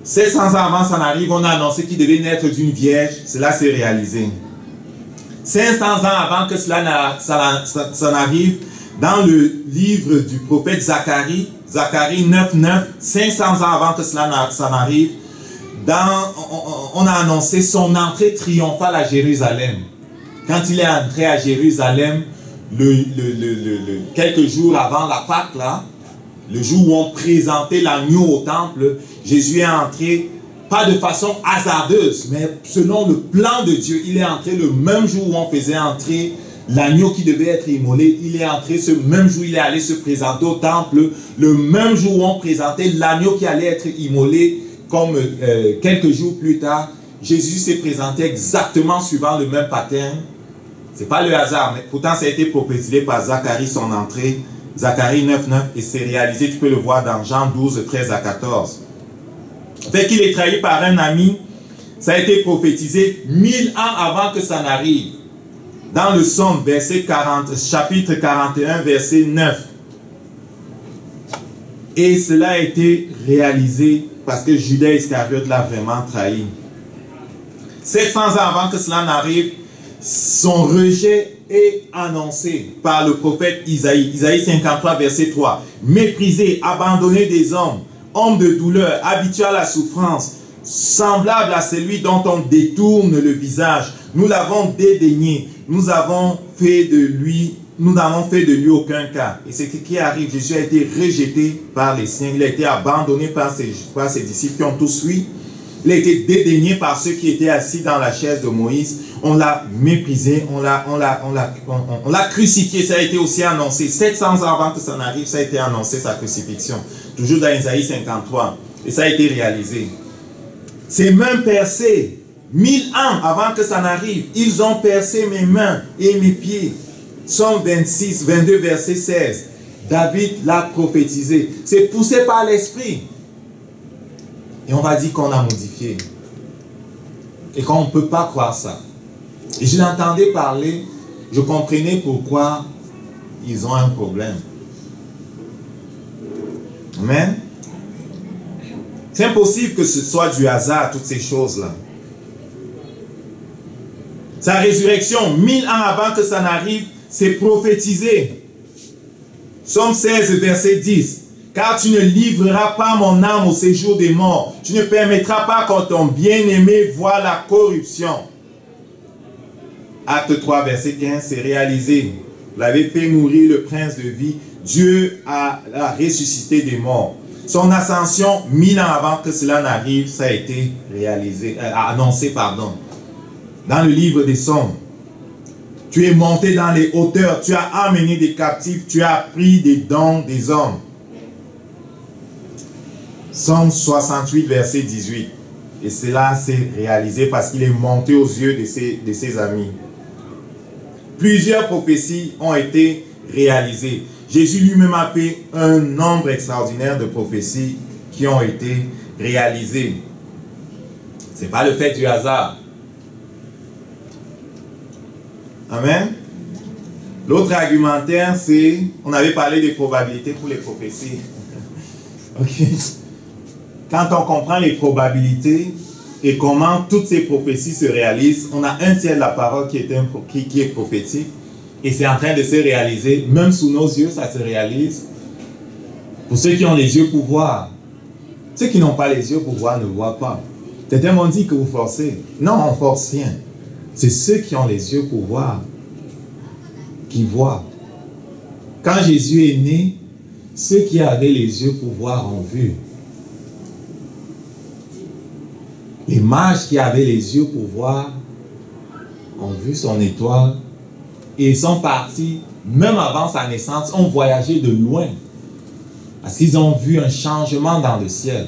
700 ans avant que ça n'arrive, on a annoncé qu'il devait naître d'une vierge. Cela s'est réalisé. 500 ans avant que cela n'arrive, dans le livre du prophète Zacharie, Zacharie 9:9, 500 ans avant que cela n'arrive, on a annoncé son entrée triomphale à Jérusalem. Quand il est entré à Jérusalem, quelques jours avant la Pâque, là, le jour où on présentait l'agneau au temple, Jésus est entré, pas de façon hasardeuse, mais selon le plan de Dieu. Il est entré le même jour où on faisait entrer l'agneau qui devait être immolé. Il est entré ce même jour, il est allé se présenter au temple. Le même jour où on présentait l'agneau qui allait être immolé, comme quelques jours plus tard, Jésus s'est présenté exactement suivant le même pattern. Ce n'est pas le hasard, mais pourtant ça a été prophétisé par Zacharie, son entrée. Zacharie 9:9, et c'est réalisé, tu peux le voir dans Jean 12, 13 à 14. Fait qu'il est trahi par un ami, ça a été prophétisé 1000 ans avant que ça n'arrive. Dans le Somme, chapitre 41, verset 9. Et cela a été réalisé parce que Judas Iscariote l'a vraiment trahi. 700 ans avant que cela n'arrive, son rejet est annoncé par le prophète Isaïe. Isaïe 53, verset 3. Méprisé, abandonné des hommes, homme de douleur, habitué à la souffrance, semblable à celui dont on détourne le visage. Nous l'avons dédaigné, nous avons fait de lui aucun cas. Et c'est ce qui arrive. Jésus a été rejeté par les siens, il a été abandonné par ses disciples qui ont tous fui. Il a été dédaigné par ceux qui étaient assis dans la chaise de Moïse. On l'a méprisé, on l'a crucifié. Ça a été aussi annoncé. 700 ans avant que ça n'arrive, ça a été annoncé, sa crucifixion. Toujours dans Isaïe 53. Et ça a été réalisé. Ces mains percées, 1000 ans avant que ça n'arrive, ils ont percé mes mains et mes pieds. Psaume 26, 22, verset 16. David l'a prophétisé. C'est poussé par l'Esprit. Et on va dire qu'on a modifié. Et qu'on ne peut pas croire ça. Et je l'entendais parler, je comprenais pourquoi ils ont un problème. Amen. C'est impossible que ce soit du hasard, toutes ces choses-là. Sa résurrection, 1000 ans avant que ça n'arrive, c'est prophétisé. Psaume 16, verset 10. Car tu ne livreras pas mon âme au séjour des morts. Tu ne permettras pas que ton bien-aimé voie la corruption. Acte 3, verset 15, c'est réalisé. Vous l'avez fait mourir le prince de vie. Dieu a ressuscité des morts. Son ascension, 1000 ans avant que cela n'arrive, ça a été réalisé, annoncé, pardon. Dans le livre des Psaumes. Tu es monté dans les hauteurs, tu as amené des captifs, tu as pris des dons des hommes. Psaume 68, verset 18. Et cela s'est réalisé parce qu'il est monté aux yeux de ses amis. Plusieurs prophéties ont été réalisées. Jésus lui-même a fait un nombre extraordinaire de prophéties qui ont été réalisées. Ce n'est pas le fait du hasard. Amen. L'autre argumentaire, c'est, on avait parlé des probabilités pour les prophéties. Ok. Quand on comprend les probabilités et comment toutes ces prophéties se réalisent, on a un tiers de la parole qui est prophétique et c'est en train de se réaliser. Même sous nos yeux, ça se réalise. Pour ceux qui ont les yeux pour voir. Ceux qui n'ont pas les yeux pour voir ne voient pas. Certains m'ont dit que vous forcez. Non, on ne force rien. C'est ceux qui ont les yeux pour voir qui voient. Quand Jésus est né, ceux qui avaient les yeux pour voir ont vu. Les mages qui avaient les yeux pour voir ont vu son étoile et ils sont partis, même avant sa naissance, ont voyagé de loin. Parce qu'ils ont vu un changement dans le ciel.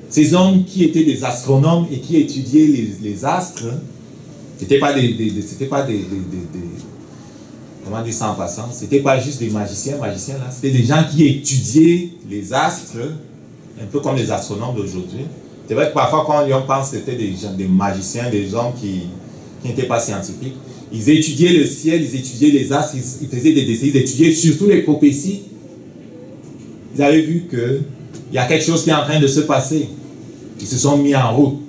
Ces hommes qui étaient des astronomes et qui étudiaient les astres, c'était pas comment dire ça en passant, c'était pas juste des magiciens là, c'était des gens qui étudiaient les astres, un peu comme les astronomes d'aujourd'hui. C'est vrai que parfois quand on pense que c'était des magiciens, des hommes qui n'étaient pas scientifiques, ils étudiaient le ciel, ils étudiaient les astres, ils faisaient des dessins, ils étudiaient surtout les prophéties. Ils avaient vu qu'il y a quelque chose qui est en train de se passer. Ils se sont mis en route.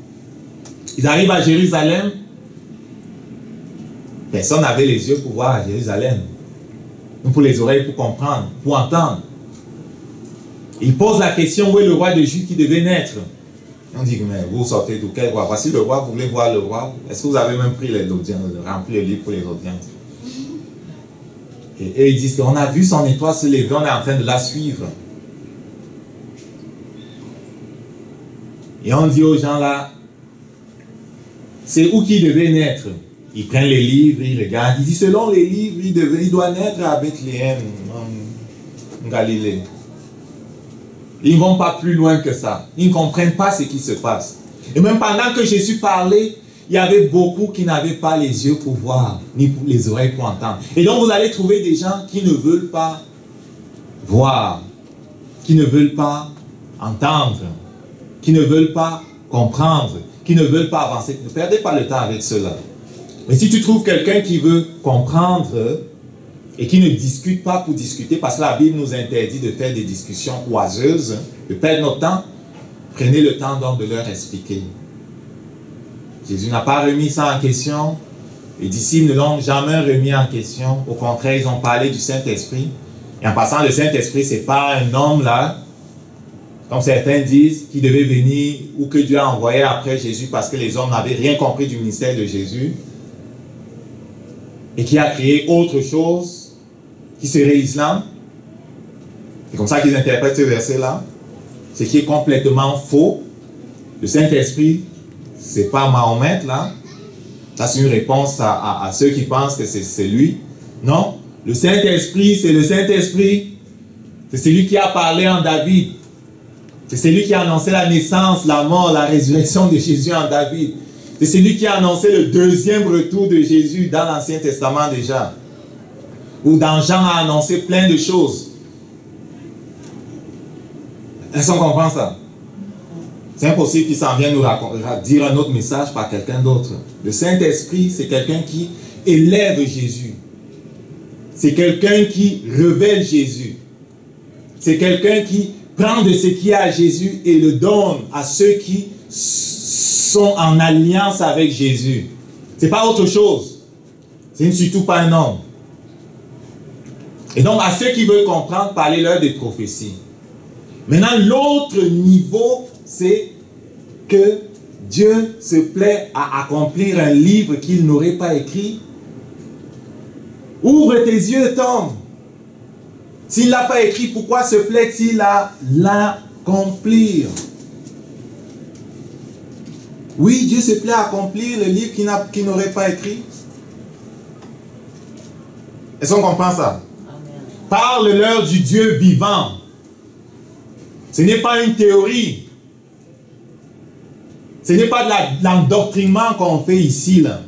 Ils arrivent à Jérusalem. Personne n'avait les yeux pour voir à Jérusalem. Donc pour les oreilles pour comprendre, pour entendre. Ils posent la question, où est le roi de Jude qui devait naître? On dit, mais vous sortez d'où? Quel roi? Voici le roi, vous voulez voir le roi? Est-ce que vous avez même pris l'audience, rempli le livre pour les audiences? Et ils disent qu'on a vu son étoile se lever, on est en train de la suivre. Et on dit aux gens là, c'est où qui devait naître? Ils prennent les livres, ils regardent, ils disent selon les livres, il doit naître à Bethléem, en Galilée. Ils ne vont pas plus loin que ça. Ils ne comprennent pas ce qui se passe. Et même pendant que Jésus parlait, il y avait beaucoup qui n'avaient pas les yeux pour voir, ni les oreilles pour entendre. Et donc vous allez trouver des gens qui ne veulent pas voir, qui ne veulent pas entendre, qui ne veulent pas comprendre, qui ne veulent pas avancer. Ne perdez pas le temps avec cela. Mais si tu trouves quelqu'un qui veut comprendre et qui ne discute pas pour discuter, parce que la Bible nous interdit de faire des discussions oiseuses, de perdre notre temps, prenez le temps donc de leur expliquer. Jésus n'a pas remis ça en question. Les disciples ne l'ont jamais remis en question. Au contraire, ils ont parlé du Saint-Esprit. Et en passant, le Saint-Esprit, ce n'est pas un homme là, comme certains disent, qui devait venir ou que Dieu a envoyé après Jésus parce que les hommes n'avaient rien compris du ministère de Jésus et qui a créé autre chose qui serait l'islam. C'est comme ça qu'ils interprètent ce verset-là. Ce qui est complètement faux. Le Saint-Esprit, c'est pas Mahomet là. Ça c'est une réponse à ceux qui pensent que c'est lui. Non, le Saint-Esprit, c'est le Saint-Esprit. C'est celui qui a parlé en David. C'est celui qui a annoncé la naissance, la mort, la résurrection de Jésus en David. C'est celui qui a annoncé le deuxième retour de Jésus dans l'Ancien Testament déjà. Ou dans Jean a annoncé plein de choses. Est-ce qu'on comprend ça? C'est impossible qu'il s'en vienne nous dire un autre message par quelqu'un d'autre. Le Saint-Esprit, c'est quelqu'un qui élève Jésus. C'est quelqu'un qui révèle Jésus. C'est quelqu'un qui prend de ce qui est à Jésus et le donne à ceux qui sont en alliance avec Jésus. Ce n'est pas autre chose. C'est surtout pas un homme. Et donc, à ceux qui veulent comprendre, parlez-leur des prophéties. Maintenant, l'autre niveau, c'est que Dieu se plaît à accomplir un livre qu'il n'aurait pas écrit. Ouvre tes yeux, Tom. S'il ne l'a pas écrit, pourquoi se plaît-il à l'accomplir? Oui, Dieu se plaît à accomplir le livre qu'il n'aurait pas écrit. Est-ce qu'on comprend ça? Parle-leur du Dieu vivant. Ce n'est pas une théorie. Ce n'est pas de l'endoctrinement qu'on fait ici, là.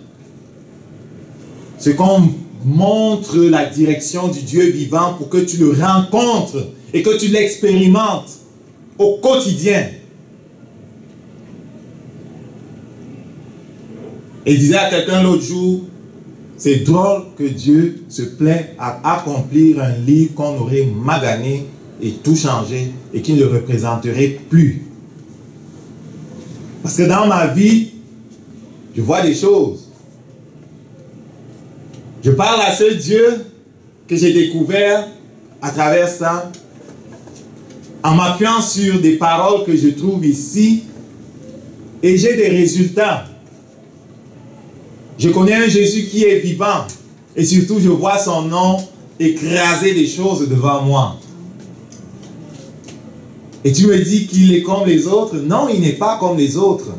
C'est qu'on montre la direction du Dieu vivant pour que tu le rencontres et que tu l'expérimentes au quotidien. Et il disait à quelqu'un l'autre jour, c'est drôle que Dieu se plaît à accomplir un livre qu'on aurait magané et tout changé et qui ne le représenterait plus. Parce que dans ma vie, je vois des choses. Je parle à ce Dieu que j'ai découvert à travers ça, en m'appuyant sur des paroles que je trouve ici, et j'ai des résultats. Je connais un Jésus qui est vivant, et surtout je vois son nom écraser des choses devant moi. Et tu me dis qu'il est comme les autres? Non, il n'est pas comme les autres.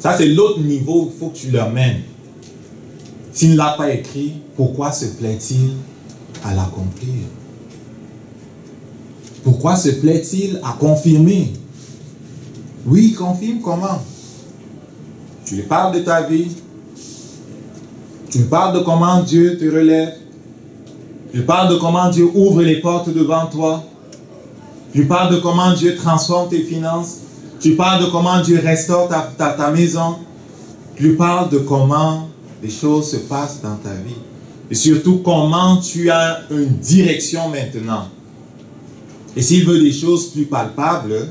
Ça, c'est l'autre niveau, il faut que tu l'emmènes. S'il ne l'a pas écrit, pourquoi se plaît-il à l'accomplir? Pourquoi se plaît-il à confirmer? Oui, confirme comment? Tu lui parles de ta vie. Tu lui parles de comment Dieu te relève. Tu lui parles de comment Dieu ouvre les portes devant toi. Tu lui parles de comment Dieu transforme tes finances. Tu lui parles de comment Dieu restaure ta maison. Tu lui parles de comment les choses se passent dans ta vie. Et surtout, comment tu as une direction maintenant. Et s'il veut des choses plus palpables,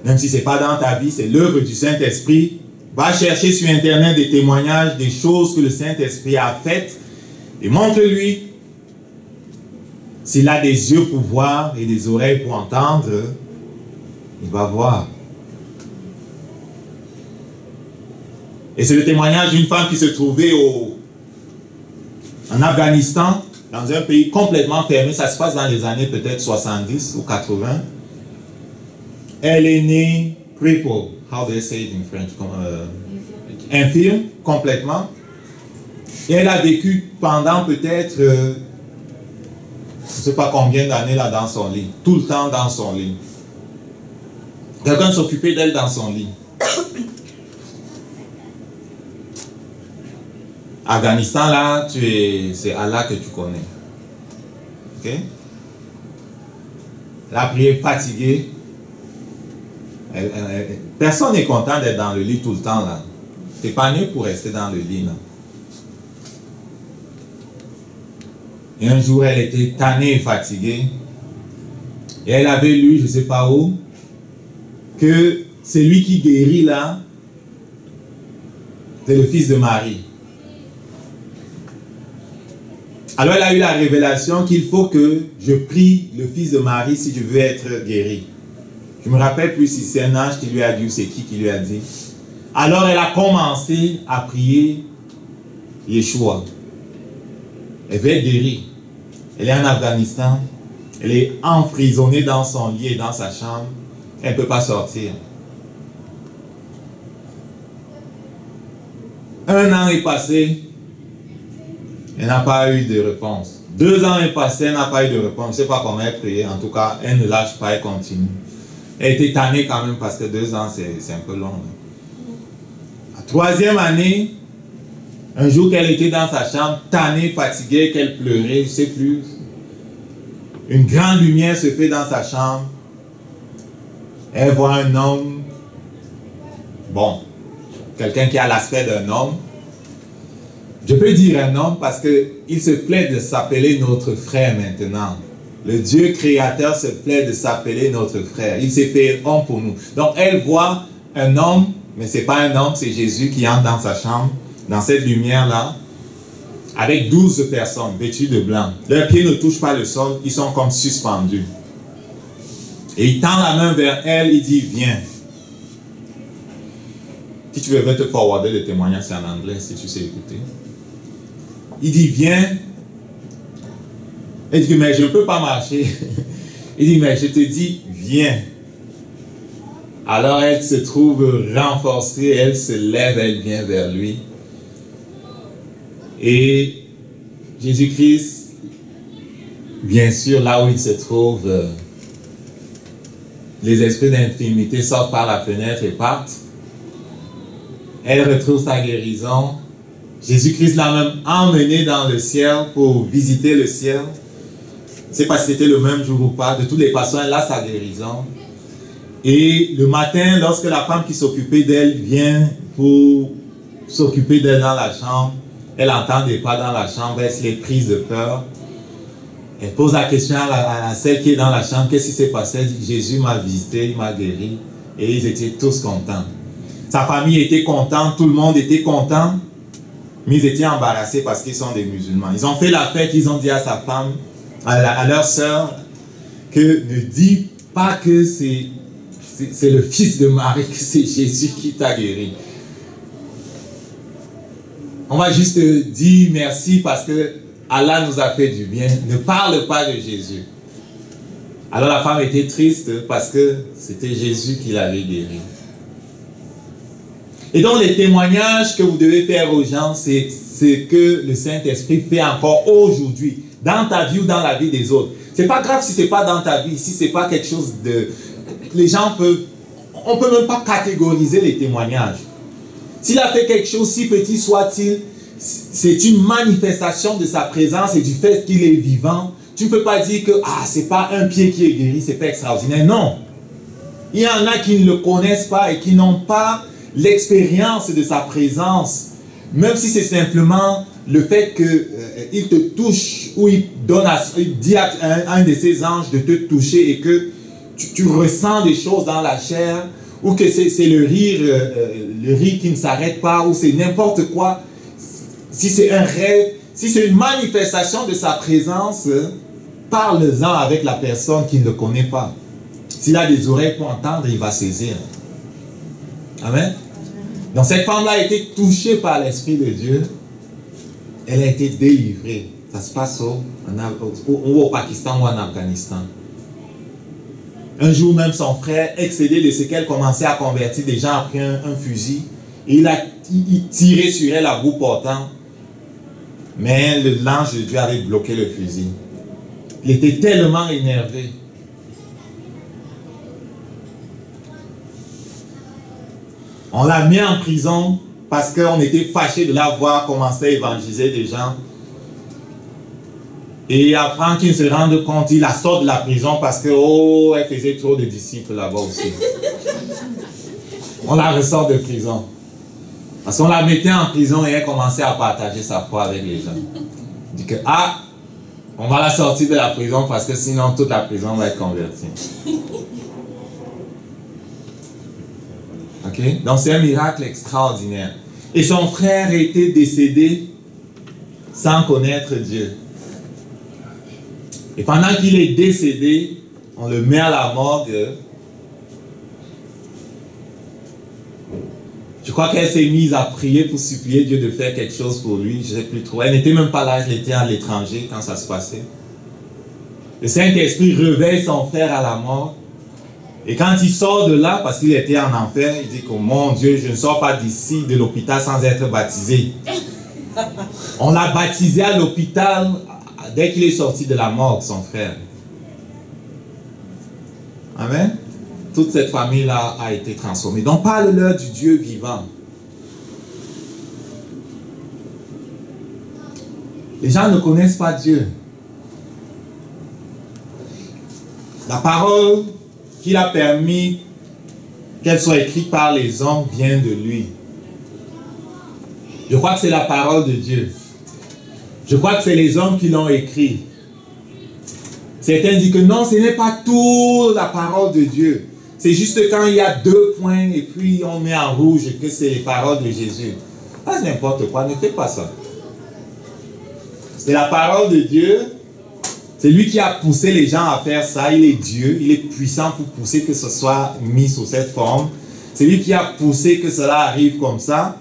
même si ce n'est pas dans ta vie, c'est l'œuvre du Saint-Esprit, va chercher sur Internet des témoignages, des choses que le Saint-Esprit a faites, et montre-lui. S'il a des yeux pour voir et des oreilles pour entendre, il va voir. Et c'est le témoignage d'une femme qui se trouvait en Afghanistan, dans un pays complètement fermé. Ça se passe dans les années peut-être 70 ou 80. Elle est née crippled. How do you say it in French? Infirme, complètement. Et elle a vécu pendant peut-être, je ne sais pas combien d'années là dans son lit. Tout le temps dans son lit. Quelqu'un s'occupait d'elle dans son lit. Afghanistan, là, c'est Allah que tu connais. Ok? La prière fatiguée. Personne n'est content d'être dans le lit tout le temps, là. Tu n'es pas né pour rester dans le lit, là. Et un jour, elle était tannée et fatiguée. Et elle avait lu, je ne sais pas où, que celui qui guérit, là, c'est le fils de Marie. Alors elle a eu la révélation qu'il faut que je prie le fils de Marie si je veux être guéri. Je ne me rappelle plus si c'est un ange qui lui a dit ou c'est qui lui a dit. Alors elle a commencé à prier Yeshua. Elle veut être guérie. Elle est en Afghanistan. Elle est emprisonnée dans son lit et dans sa chambre. Elle ne peut pas sortir. Un an est passé. Elle n'a pas eu de réponse. 2 ans est passé, elle n'a pas eu de réponse. Je ne sais pas comment elle priait. En tout cas, elle ne lâche pas, elle continue. Elle était tannée quand même parce que 2 ans, c'est un peu long. La 3e année, un jour qu'elle était dans sa chambre, tannée, fatiguée, qu'elle pleurait, je ne sais plus. Une grande lumière se fait dans sa chambre. Elle voit un homme. Bon, quelqu'un qui a l'aspect d'un homme. Je peux dire un homme parce qu'il se plaît de s'appeler notre frère maintenant. Le Dieu créateur se plaît de s'appeler notre frère. Il s'est fait homme pour nous. Donc elle voit un homme, mais ce n'est pas un homme, c'est Jésus qui entre dans sa chambre, dans cette lumière-là, avec 12 personnes vêtues de blanc. Leurs pieds ne touchent pas le sol, ils sont comme suspendus. Et il tend la main vers elle, il dit, viens. Si tu veux, je vais te forwarder le témoignage, c'est en anglais, si tu sais écouter. Il dit, viens. Elle dit, mais je ne peux pas marcher. Il dit, mais je te dis, viens. Alors elle se trouve renforcée, elle se lève, elle vient vers lui. Et Jésus-Christ, bien sûr, là où il se trouve, les esprits d'infirmité sortent par la fenêtre et partent. Elle retrouve sa guérison. Jésus-Christ l'a même emmenée dans le ciel pour visiter le ciel. Je ne sais pas si c'était le même jour ou pas. De toutes les façons, elle a sa guérison. Et le matin, lorsque la femme qui s'occupait d'elle vient pour s'occuper d'elle dans la chambre, elle entend des pas dans la chambre, elle se les prise de peur. Elle pose la question à celle qui est dans la chambre, qu'est-ce qui s'est passé? Elle dit, Jésus m'a visité, il m'a guéri. Et ils étaient tous contents. Sa famille était contente, tout le monde était content. Mais ils étaient embarrassés parce qu'ils sont des musulmans. Ils ont fait la fête, ils ont dit à sa femme, à leur sœur, que ne dis pas que c'est le fils de Marie, que c'est Jésus qui t'a guéri. On va juste dire merci parce que Allah nous a fait du bien. Ne parle pas de Jésus. Alors la femme était triste parce que c'était Jésus qui l'avait guéri. Et donc les témoignages que vous devez faire aux gens, c'est ce que le Saint-Esprit fait encore aujourd'hui, dans ta vie ou dans la vie des autres. C'est pas grave si c'est pas dans ta vie, si c'est pas quelque chose de... Les gens peuvent... On peut même pas catégoriser les témoignages. S'il a fait quelque chose, si petit soit-il, c'est une manifestation de sa présence et du fait qu'il est vivant. Tu ne peux pas dire que c'est pas un pied qui est guéri, c'est pas extraordinaire. Non. Il y en a qui ne le connaissent pas et qui n'ont pas l'expérience de sa présence. Même si c'est simplement le fait qu'il te touche ou il dit à un de ses anges de te toucher et que tu ressens des choses dans la chair, ou que c'est le rire qui ne s'arrête pas, ou c'est n'importe quoi. Si c'est un rêve, si c'est une manifestation de sa présence, parle-en avec la personne qui ne le connaît pas. S'il a des oreilles pour entendre, il va saisir. Amen. Donc cette femme-là a été touchée par l'Esprit de Dieu. Elle a été délivrée. Ça se passe au Pakistan ou en Afghanistan. Un jour même, son frère, excédé de ce qu'elle commençait à convertir, des gens ont pris un fusil. Et il a tiré sur elle à bout portant. Mais l'ange de Dieu avait bloqué le fusil. Il était tellement énervé. On l'a mis en prison parce qu'on était fâché de la voir commencer à évangéliser des gens. Et après qu'il se rende compte, il la sort de la prison parce que, elle faisait trop de disciples là-bas aussi. On la ressort de prison. Parce qu'on la mettait en prison et elle commençait à partager sa foi avec les gens. Il dit que, on va la sortir de la prison parce que sinon toute la prison va être convertie. Ok? Donc c'est un miracle extraordinaire. Et son frère était décédé sans connaître Dieu. Et pendant qu'il est décédé, on le met à la morgue. Je crois qu'elle s'est mise à prier pour supplier Dieu de faire quelque chose pour lui. Je ne sais plus trop. Elle n'était même pas là, elle était à l'étranger quand ça se passait. Le Saint-Esprit réveille son frère à la mort. Et quand il sort de là, parce qu'il était en enfer, il dit que mon Dieu, je ne sors pas d'ici, de l'hôpital, sans être baptisé. On l'a baptisé à l'hôpital dès qu'il est sorti de la mort, son frère. Amen. Toute cette famille-là a été transformée. Donc parle-leur du Dieu vivant. Les gens ne connaissent pas Dieu. La parole qu'il a permis qu'elle soit écrite par les hommes vient de lui. Je crois que c'est la parole de Dieu. Je crois que c'est les hommes qui l'ont écrit. Certains disent que non, ce n'est pas toute la parole de Dieu. C'est juste quand il y a 2 points et puis on met en rouge que c'est les paroles de Jésus. C'est n'importe quoi, ne fais pas ça. C'est la parole de Dieu. C'est lui qui a poussé les gens à faire ça. Il est Dieu, il est puissant pour pousser que ce soit mis sous cette forme. C'est lui qui a poussé que cela arrive comme ça.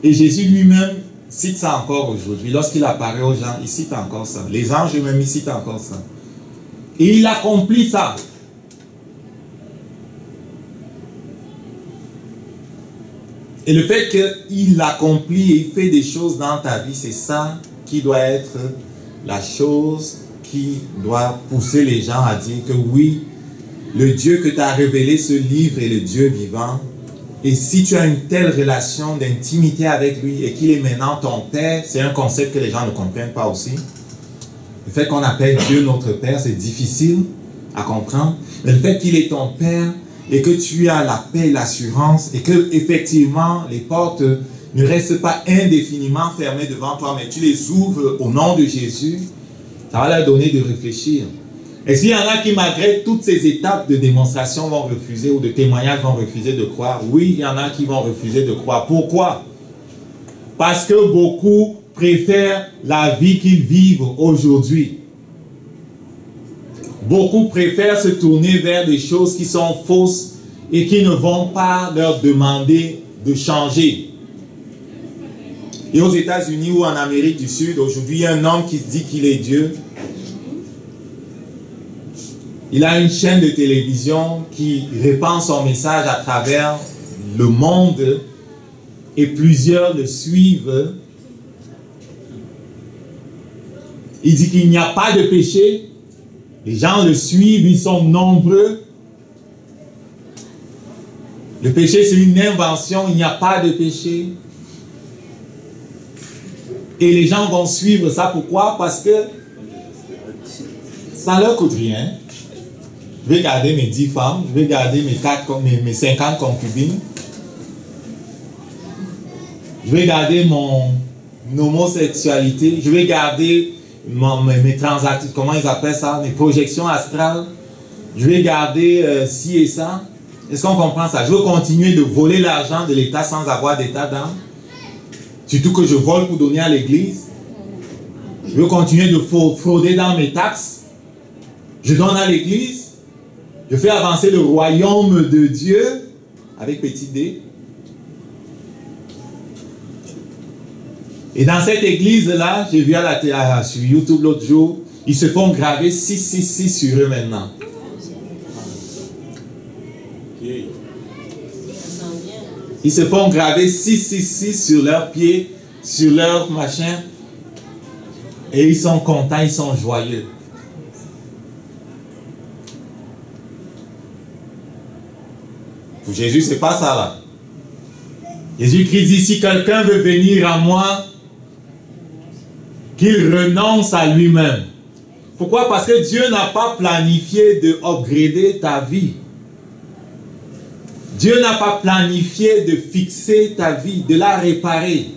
Et Jésus lui-même cite ça encore aujourd'hui. Lorsqu'il apparaît aux gens, il cite encore ça. Les anges eux-mêmes, ils citent encore ça. Et il accomplit ça. Et le fait qu'il accomplit et il fait des choses dans ta vie, c'est ça qui doit être la chose qui doit pousser les gens à dire que oui, le Dieu que tu as révélé ce livre est le Dieu vivant. Et si tu as une telle relation d'intimité avec lui et qu'il est maintenant ton Père, c'est un concept que les gens ne comprennent pas aussi. Le fait qu'on appelle Dieu notre Père, c'est difficile à comprendre. Mais le fait qu'il est ton Père et que tu as la paix et l'assurance et que effectivement les portes ne restent pas indéfiniment fermées devant toi, mais tu les ouvres au nom de Jésus, ça va leur donner de réfléchir. Est-ce qu'il y en a qui, malgré toutes ces étapes de démonstration, vont refuser ou de témoignage vont refuser de croire? Oui, il y en a qui vont refuser de croire. Pourquoi? Parce que beaucoup préfèrent la vie qu'ils vivent aujourd'hui. Beaucoup préfèrent se tourner vers des choses qui sont fausses et qui ne vont pas leur demander de changer. Et aux États-Unis ou en Amérique du Sud, aujourd'hui, il y a un homme qui se dit qu'il est Dieu. Il a une chaîne de télévision qui répand son message à travers le monde et plusieurs le suivent. Il dit qu'il n'y a pas de péché. Les gens le suivent, ils sont nombreux. Le péché, c'est une invention, il n'y a pas de péché. Et les gens vont suivre ça. Pourquoi? Parce que ça ne leur coûte rien. Je vais garder mes 10 femmes, je vais garder mes 50 concubines. Je vais garder mon homosexualité, je vais garder mes transactions, comment ils appellent ça, mes projections astrales. Je vais garder ci et ça. Est-ce qu'on comprend ça? Je veux continuer de voler l'argent de l'État sans avoir d'état d'âme. Surtout que je vole pour donner à l'église. Je veux continuer de frauder dans mes taxes. Je donne à l'église. Je fais avancer le royaume de Dieu avec petit d. Et dans cette église-là, j'ai vu sur YouTube l'autre jour, ils se font graver 666 sur eux maintenant. Ils se font graver 666 sur leurs pieds, sur leurs machins. Et ils sont contents, ils sont joyeux. Pour Jésus, c'est pas ça là. Jésus-Christ dit, si quelqu'un veut venir à moi, qu'il renonce à lui-même. Pourquoi? Parce que Dieu n'a pas planifié de upgrader ta vie. Dieu n'a pas planifié de fixer ta vie, de la réparer.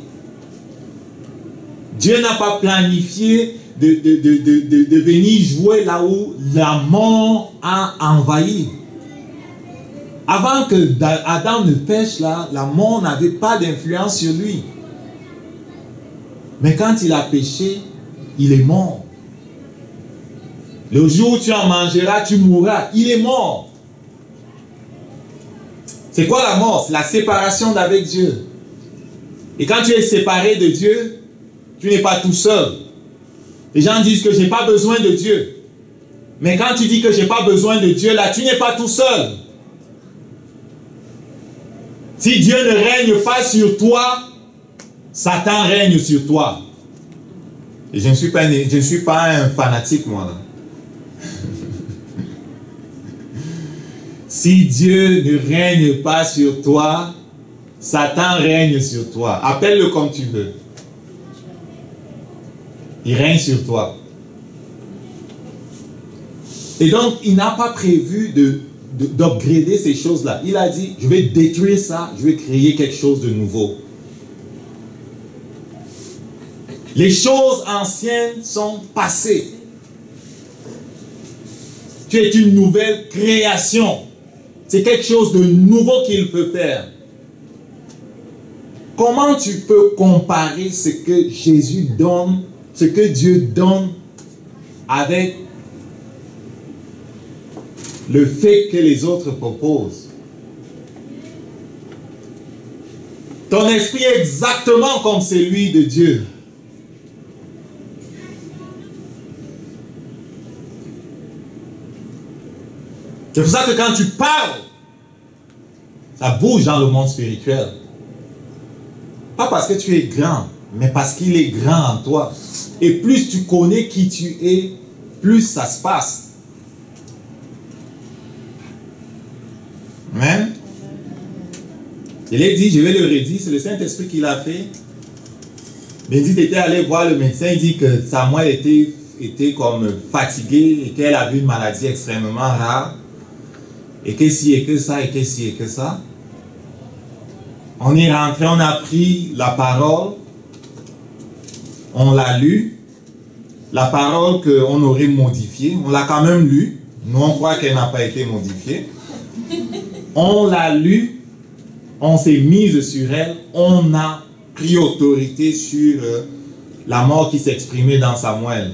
Dieu n'a pas planifié de venir jouer là où la mort a envahi. Avant que Adam ne pêche là, la mort n'avait pas d'influence sur lui. Mais quand il a péché, il est mort. Le jour où tu en mangeras, tu mourras. Il est mort. C'est quoi la mort? C'est la séparation d'avec Dieu. Et quand tu es séparé de Dieu, tu n'es pas tout seul. Les gens disent que je n'ai pas besoin de Dieu. Mais quand tu dis que je n'ai pas besoin de Dieu, là, tu n'es pas tout seul. Si Dieu ne règne pas sur toi, Satan règne sur toi. Et je ne suis pas un fanatique, moi. Là. Si Dieu ne règne pas sur toi, Satan règne sur toi. Appelle-le comme tu veux. Il règne sur toi. Et donc, il n'a pas prévu d'upgrader ces choses-là. Il a dit, je vais détruire ça, je vais créer quelque chose de nouveau. Les choses anciennes sont passées. Tu es une nouvelle création. C'est quelque chose de nouveau qu'il peut faire. Comment tu peux comparer ce que Jésus donne, ce que Dieu donne avec le fait que les autres proposent? Ton esprit est exactement comme celui de Dieu. C'est pour ça que quand tu parles, ça bouge dans le monde spirituel. Pas parce que tu es grand, mais parce qu'il est grand en toi. Et plus tu connais qui tu es, plus ça se passe. Amen. Il est dit, je vais le redire, c'est le Saint-Esprit qui l'a fait. Bédite était allé voir le médecin, il dit que Samuel était comme fatigué et qu'elle avait une maladie extrêmement rare. Et que ci et que ça, et que ci et que ça. On est rentré, on a pris la parole, on l'a lu, la parole qu'on aurait modifiée, on l'a quand même lue, nous on croit qu'elle n'a pas été modifiée. On l'a lue, on s'est mise sur elle, on a pris autorité sur la mort qui s'exprimait dans Samuel.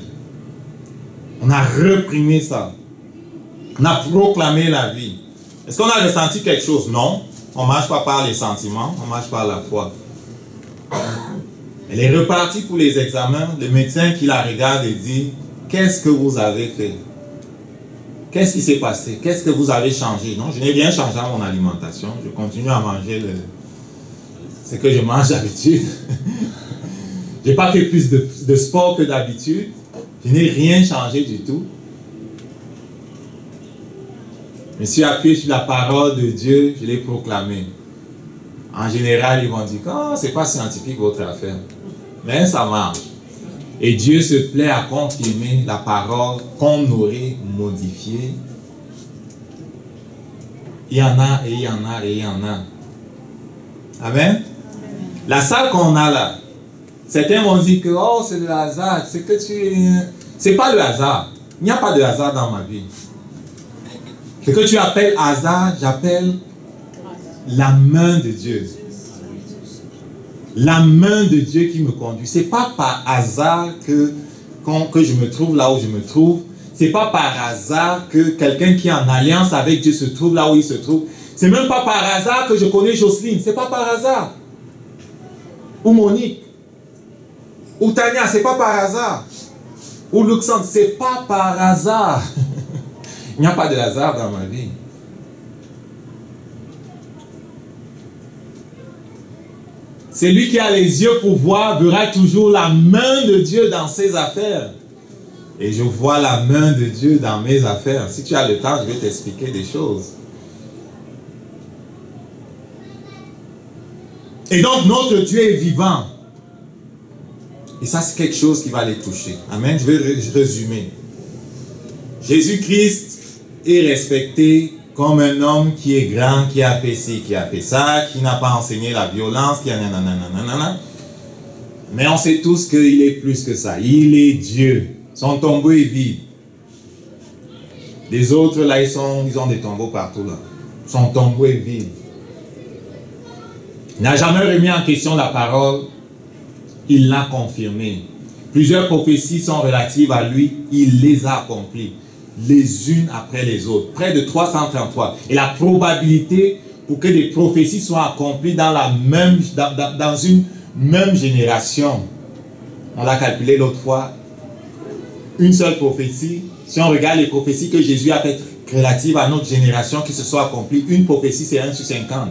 On a reprimé ça. On a proclamé la vie. Est-ce qu'on a ressenti quelque chose? Non. On ne marche pas par les sentiments, on marche par la foi. Elle est repartie pour les examens. Le médecin qui la regarde et dit, qu'est-ce que vous avez fait? Qu'est-ce qui s'est passé? Qu'est-ce que vous avez changé? Non, je n'ai rien changé à mon alimentation. Je continue à manger ce que je mange d'habitude. Je n'ai pas fait plus de sport que d'habitude. Je n'ai rien changé du tout. Je me suis appuyé sur la parole de Dieu, je l'ai proclamée. En général, ils vont dire, oh, c'est pas scientifique votre affaire. Mais ça marche. Et Dieu se plaît à confirmer la parole qu'on aurait modifiée. Il y en a, et il y en a, et il y en a. Amen. La salle qu'on a là, certains vont dire que oh, c'est le hasard, c'est que tu... C'est pas le hasard. Il n'y a pas de hasard dans ma vie. Ce que tu appelles hasard, j'appelle la main de Dieu. La main de Dieu qui me conduit. Ce n'est pas par hasard que je me trouve là où je me trouve. Ce n'est pas par hasard que quelqu'un qui est en alliance avec Dieu se trouve là où il se trouve. Ce n'est même pas par hasard que je connais Jocelyne. Ce n'est pas par hasard. Ou Monique. Ou Tania, ce n'est pas par hasard. Ou Luxandre, ce n'est pas par hasard. Il n'y a pas de hasard dans ma vie. Celui qui a les yeux pour voir verra toujours la main de Dieu dans ses affaires. Et je vois la main de Dieu dans mes affaires. Si tu as le temps, je vais t'expliquer des choses. Et donc, notre Dieu est vivant. Et ça, c'est quelque chose qui va les toucher. Amen. Je vais résumer. Jésus-Christ est respecté comme un homme qui est grand, qui a fait ci, qui a fait ça, qui n'a pas enseigné la violence, qui a nanana. Mais on sait tous qu'il est plus que ça. Il est Dieu. Son tombeau est vide. Les autres, là, ils ont des tombeaux partout, là. Son tombeau est vide. Il n'a jamais remis en question la parole. Il l'a confirmée. Plusieurs prophéties sont relatives à lui. Il les a accomplies. Les unes après les autres. Près de 333. Et la probabilité pour que des prophéties soient accomplies dans une même génération. On l'a calculé l'autre fois. Une seule prophétie. Si on regarde les prophéties que Jésus a faites relatives à notre génération qui se sont accomplies, une prophétie c'est 1 sur 50.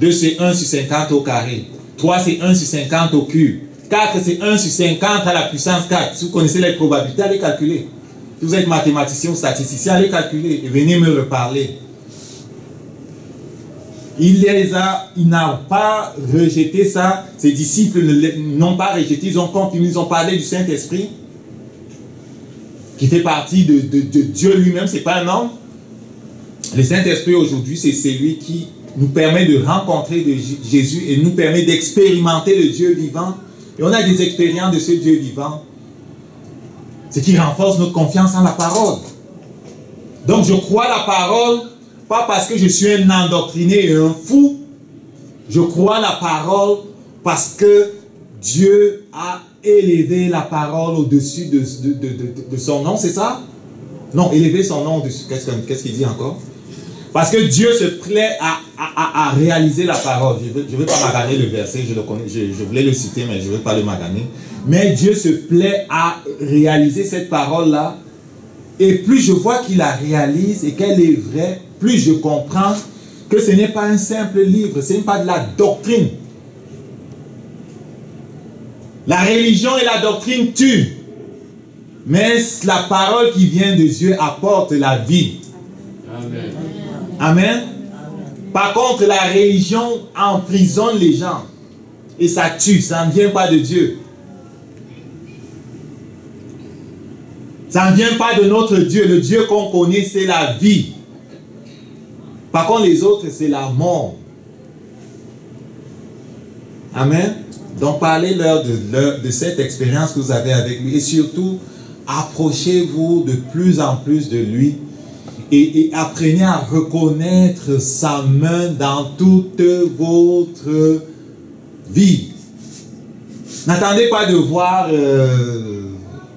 2 c'est 1 sur 50 au carré. 3 c'est 1 sur 50 au cube. 4 c'est 1 sur 50 à la puissance 4. Si vous connaissez les probabilités, allez calculer. Si vous êtes mathématicien ou statisticien, allez calculer et venez me reparler. Il n'a pas rejeté ça. Ses disciples n'ont pas rejeté. Ils ont continué, ils ont parlé du Saint-Esprit qui fait partie de Dieu lui-même. Ce n'est pas un homme. Le Saint-Esprit aujourd'hui, c'est celui qui nous permet de rencontrer Jésus et nous permet d'expérimenter le Dieu vivant. Et on a des expériences de ce Dieu vivant. Ce qui renforce notre confiance en la parole. Donc je crois la parole, pas parce que je suis un endoctriné et un fou. Je crois la parole parce que Dieu a élevé la parole au-dessus de son nom, c'est ça? Non, élever son nom au-dessus. Qu'est-ce qu'il dit encore? Parce que Dieu se plaît à réaliser la parole. Je ne vais pas maganer le verset, je le connais, je voulais le citer, mais je ne vais pas le maganer. Mais Dieu se plaît à réaliser cette parole-là. Et plus je vois qu'il la réalise et qu'elle est vraie, plus je comprends que ce n'est pas un simple livre, ce n'est pas de la doctrine. La religion et la doctrine tuent. Mais la parole qui vient de Dieu apporte la vie. Amen. Amen. Par contre, la religion emprisonne les gens. Et ça tue, ça ne vient pas de Dieu. Ça ne vient pas de notre Dieu. Le Dieu qu'on connaît, c'est la vie. Par contre, les autres, c'est la mort. Amen. Donc, parlez-leur de cette expérience que vous avez avec lui. Et surtout, approchez-vous de plus en plus de lui. Et apprenez à reconnaître sa main dans toute votre vie. N'attendez pas de voir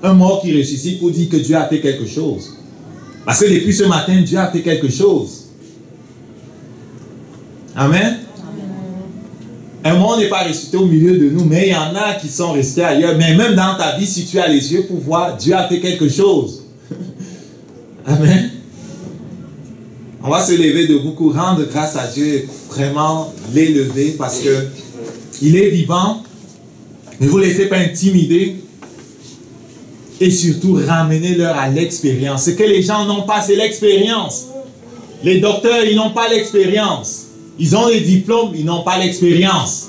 un mort qui ressuscite pour dire que Dieu a fait quelque chose. Parce que depuis ce matin, Dieu a fait quelque chose. Amen. Un mort n'est pas ressuscité au milieu de nous, mais il y en a qui sont restés ailleurs. Mais même dans ta vie, si tu as les yeux pour voir, Dieu a fait quelque chose. Amen. On va se lever de beaucoup, rendre grâce à Dieu et vraiment l'élever parce que Il est vivant. Ne vous laissez pas intimider. Et surtout, ramenez-leur à l'expérience. Ce que les gens n'ont pas, c'est l'expérience. Les docteurs, ils n'ont pas l'expérience. Ils ont les diplômes, ils n'ont pas l'expérience.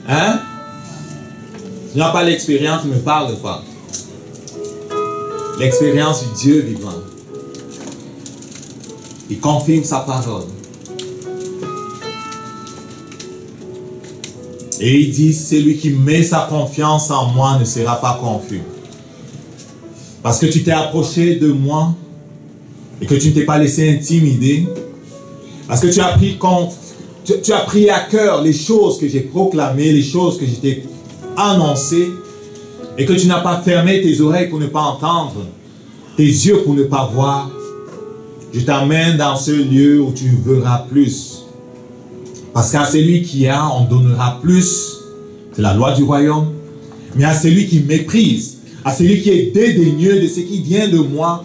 Hein? Tu n'as pas l'expérience, ne me parle pas. L'expérience du Dieu vivant. Il confirme sa parole. Et il dit, celui qui met sa confiance en moi ne sera pas confus. Parce que tu t'es approché de moi et que tu ne t'es pas laissé intimider. Parce que tu as pris à cœur les choses que j'ai proclamées, les choses que je t'ai annoncées, et que tu n'as pas fermé tes oreilles pour ne pas entendre, tes yeux pour ne pas voir. Je t'amène dans ce lieu où tu verras plus. Parce qu'à celui qui a, on donnera plus. C'est la loi du royaume. Mais à celui qui méprise, à celui qui est dédaigneux de ce qui vient de moi,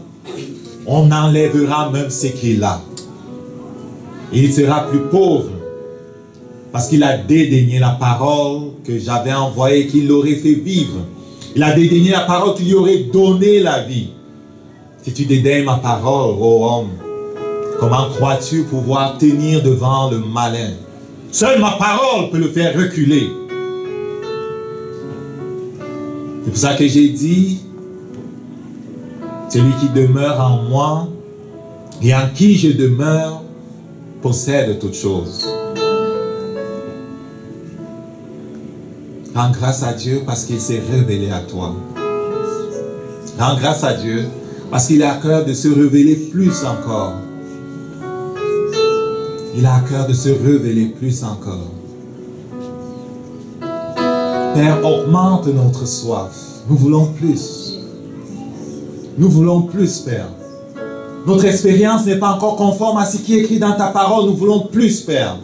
on enlèvera même ce qu'il a. Et il sera plus pauvre. Parce qu'il a dédaigné la parole que j'avais envoyée, qu'il l'aurait fait vivre. Il a dédaigné la parole qui lui aurait donné la vie. Si tu dédaignes ma parole, ô homme, comment crois-tu pouvoir tenir devant le malin? Seule ma parole peut le faire reculer. C'est pour ça que j'ai dit, celui qui demeure en moi et en qui je demeure possède toutes choses. Rends grâce à Dieu parce qu'il s'est révélé à toi. Rends grâce à Dieu parce qu'il a à cœur de se révéler plus encore. Il a à cœur de se révéler plus encore. Père, augmente notre soif. Nous voulons plus. Nous voulons plus, Père. Notre expérience n'est pas encore conforme à ce qui est écrit dans ta parole. Nous voulons plus, Père.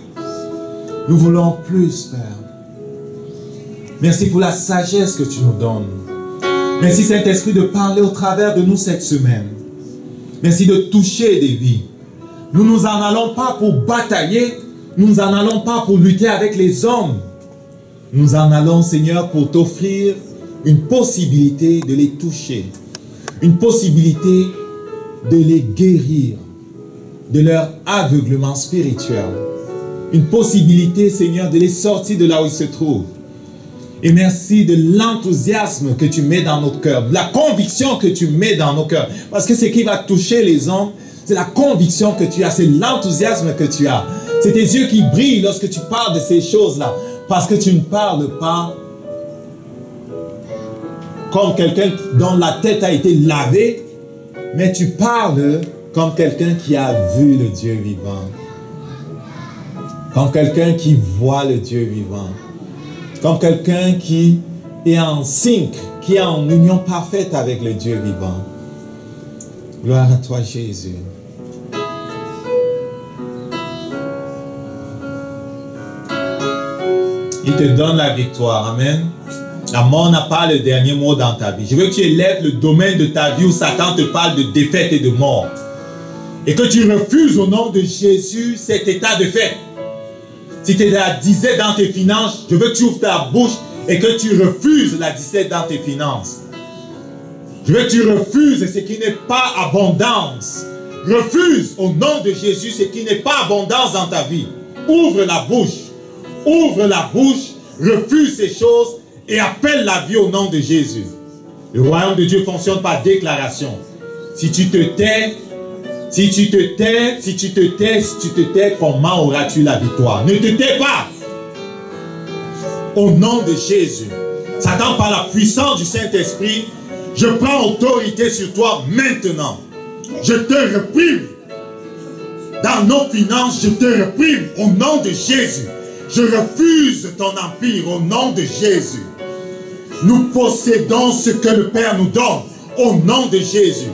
Nous voulons plus, Père. Merci pour la sagesse que tu nous donnes. Merci, Saint-Esprit, de parler au travers de nous cette semaine. Merci de toucher des vies. Nous ne nous en allons pas pour batailler. Nous ne nous en allons pas pour lutter avec les hommes. Nous en allons, Seigneur, pour t'offrir une possibilité de les toucher. Une possibilité de les guérir de leur aveuglement spirituel. Une possibilité, Seigneur, de les sortir de là où ils se trouvent. Et merci de l'enthousiasme que tu mets dans notre cœur, de la conviction que tu mets dans nos cœurs. Parce que ce qui va toucher les hommes, c'est la conviction que tu as, c'est l'enthousiasme que tu as. C'est tes yeux qui brillent lorsque tu parles de ces choses-là. Parce que tu ne parles pas comme quelqu'un dont la tête a été lavée, mais tu parles comme quelqu'un qui a vu le Dieu vivant. Comme quelqu'un qui voit le Dieu vivant. Comme quelqu'un qui est en sync, qui est en union parfaite avec le Dieu vivant. Gloire à toi, Jésus. Il te donne la victoire. Amen. La mort n'a pas le dernier mot dans ta vie. Je veux que tu élèves le domaine de ta vie où Satan te parle de défaite et de mort. Et que tu refuses au nom de Jésus cet état de fait. Si tu es la disette dans tes finances, je veux que tu ouvres ta bouche et que tu refuses la disette dans tes finances. Je veux que tu refuses ce qui n'est pas abondance. Refuse au nom de Jésus ce qui n'est pas abondance dans ta vie. Ouvre la bouche. Ouvre la bouche. Refuse ces choses et appelle la vie au nom de Jésus. Le royaume de Dieu fonctionne par déclaration. Si tu te tais, si tu te tais, comment auras-tu la victoire? Ne te tais pas. Au nom de Jésus. Satan, par la puissance du Saint-Esprit, je prends autorité sur toi maintenant. Je te réprime. Dans nos finances, je te réprime au nom de Jésus. Je refuse ton empire au nom de Jésus. Nous possédons ce que le Père nous donne au nom de Jésus.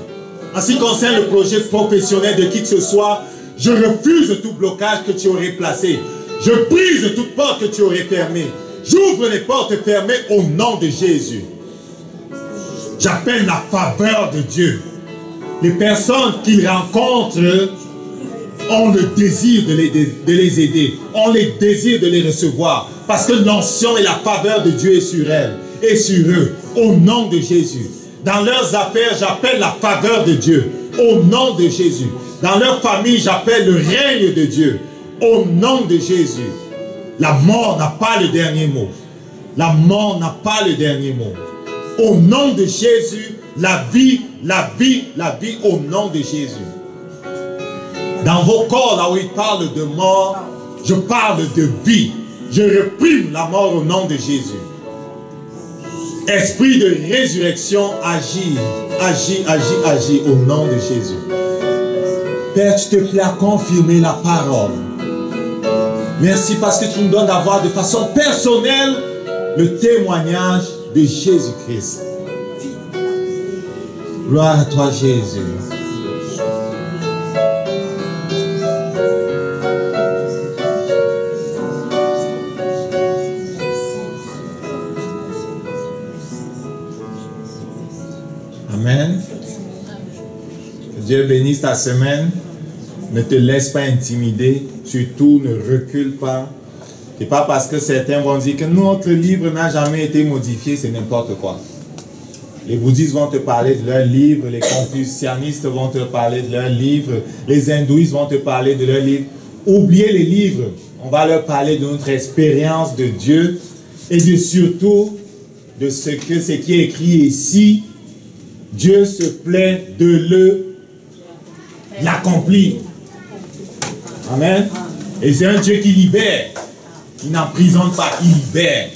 En ce qui concerne le projet professionnel de qui que ce soit, je refuse tout blocage que tu aurais placé. Je brise toute porte que tu aurais fermée. J'ouvre les portes fermées au nom de Jésus. J'appelle la faveur de Dieu. Les personnes qu'il rencontre ont le désir de les aider, ont le désir de les recevoir, parce que l'onction et la faveur de Dieu est sur elles et sur eux, au nom de Jésus. Dans leurs affaires, j'appelle la faveur de Dieu, au nom de Jésus. Dans leur famille, j'appelle le règne de Dieu, au nom de Jésus. La mort n'a pas le dernier mot. La mort n'a pas le dernier mot. Au nom de Jésus, la vie, au nom de Jésus. Dans vos corps, là où il parle de mort, je parle de vie. Je réprime la mort au nom de Jésus. Esprit de résurrection, agis au nom de Jésus. Père, tu te plais à confirmer la parole. Merci parce que tu nous donnes d'avoir de façon personnelle le témoignage de Jésus-Christ. Gloire à toi, Jésus. Amen. Que Dieu bénisse ta semaine. Ne te laisse pas intimider. Surtout, ne recule pas. C'est pas parce que certains vont dire que notre livre n'a jamais été modifié, c'est n'importe quoi. Les bouddhistes vont te parler de leur livre, les confucianistes vont te parler de leur livre, les hindouistes vont te parler de leur livre. Oubliez les livres. On va leur parler de notre expérience de Dieu et de surtout de ce qui est écrit ici. Dieu se plaît de l'accomplir. Amen. Et c'est un Dieu qui libère. Il n'emprisonne pas, il libère.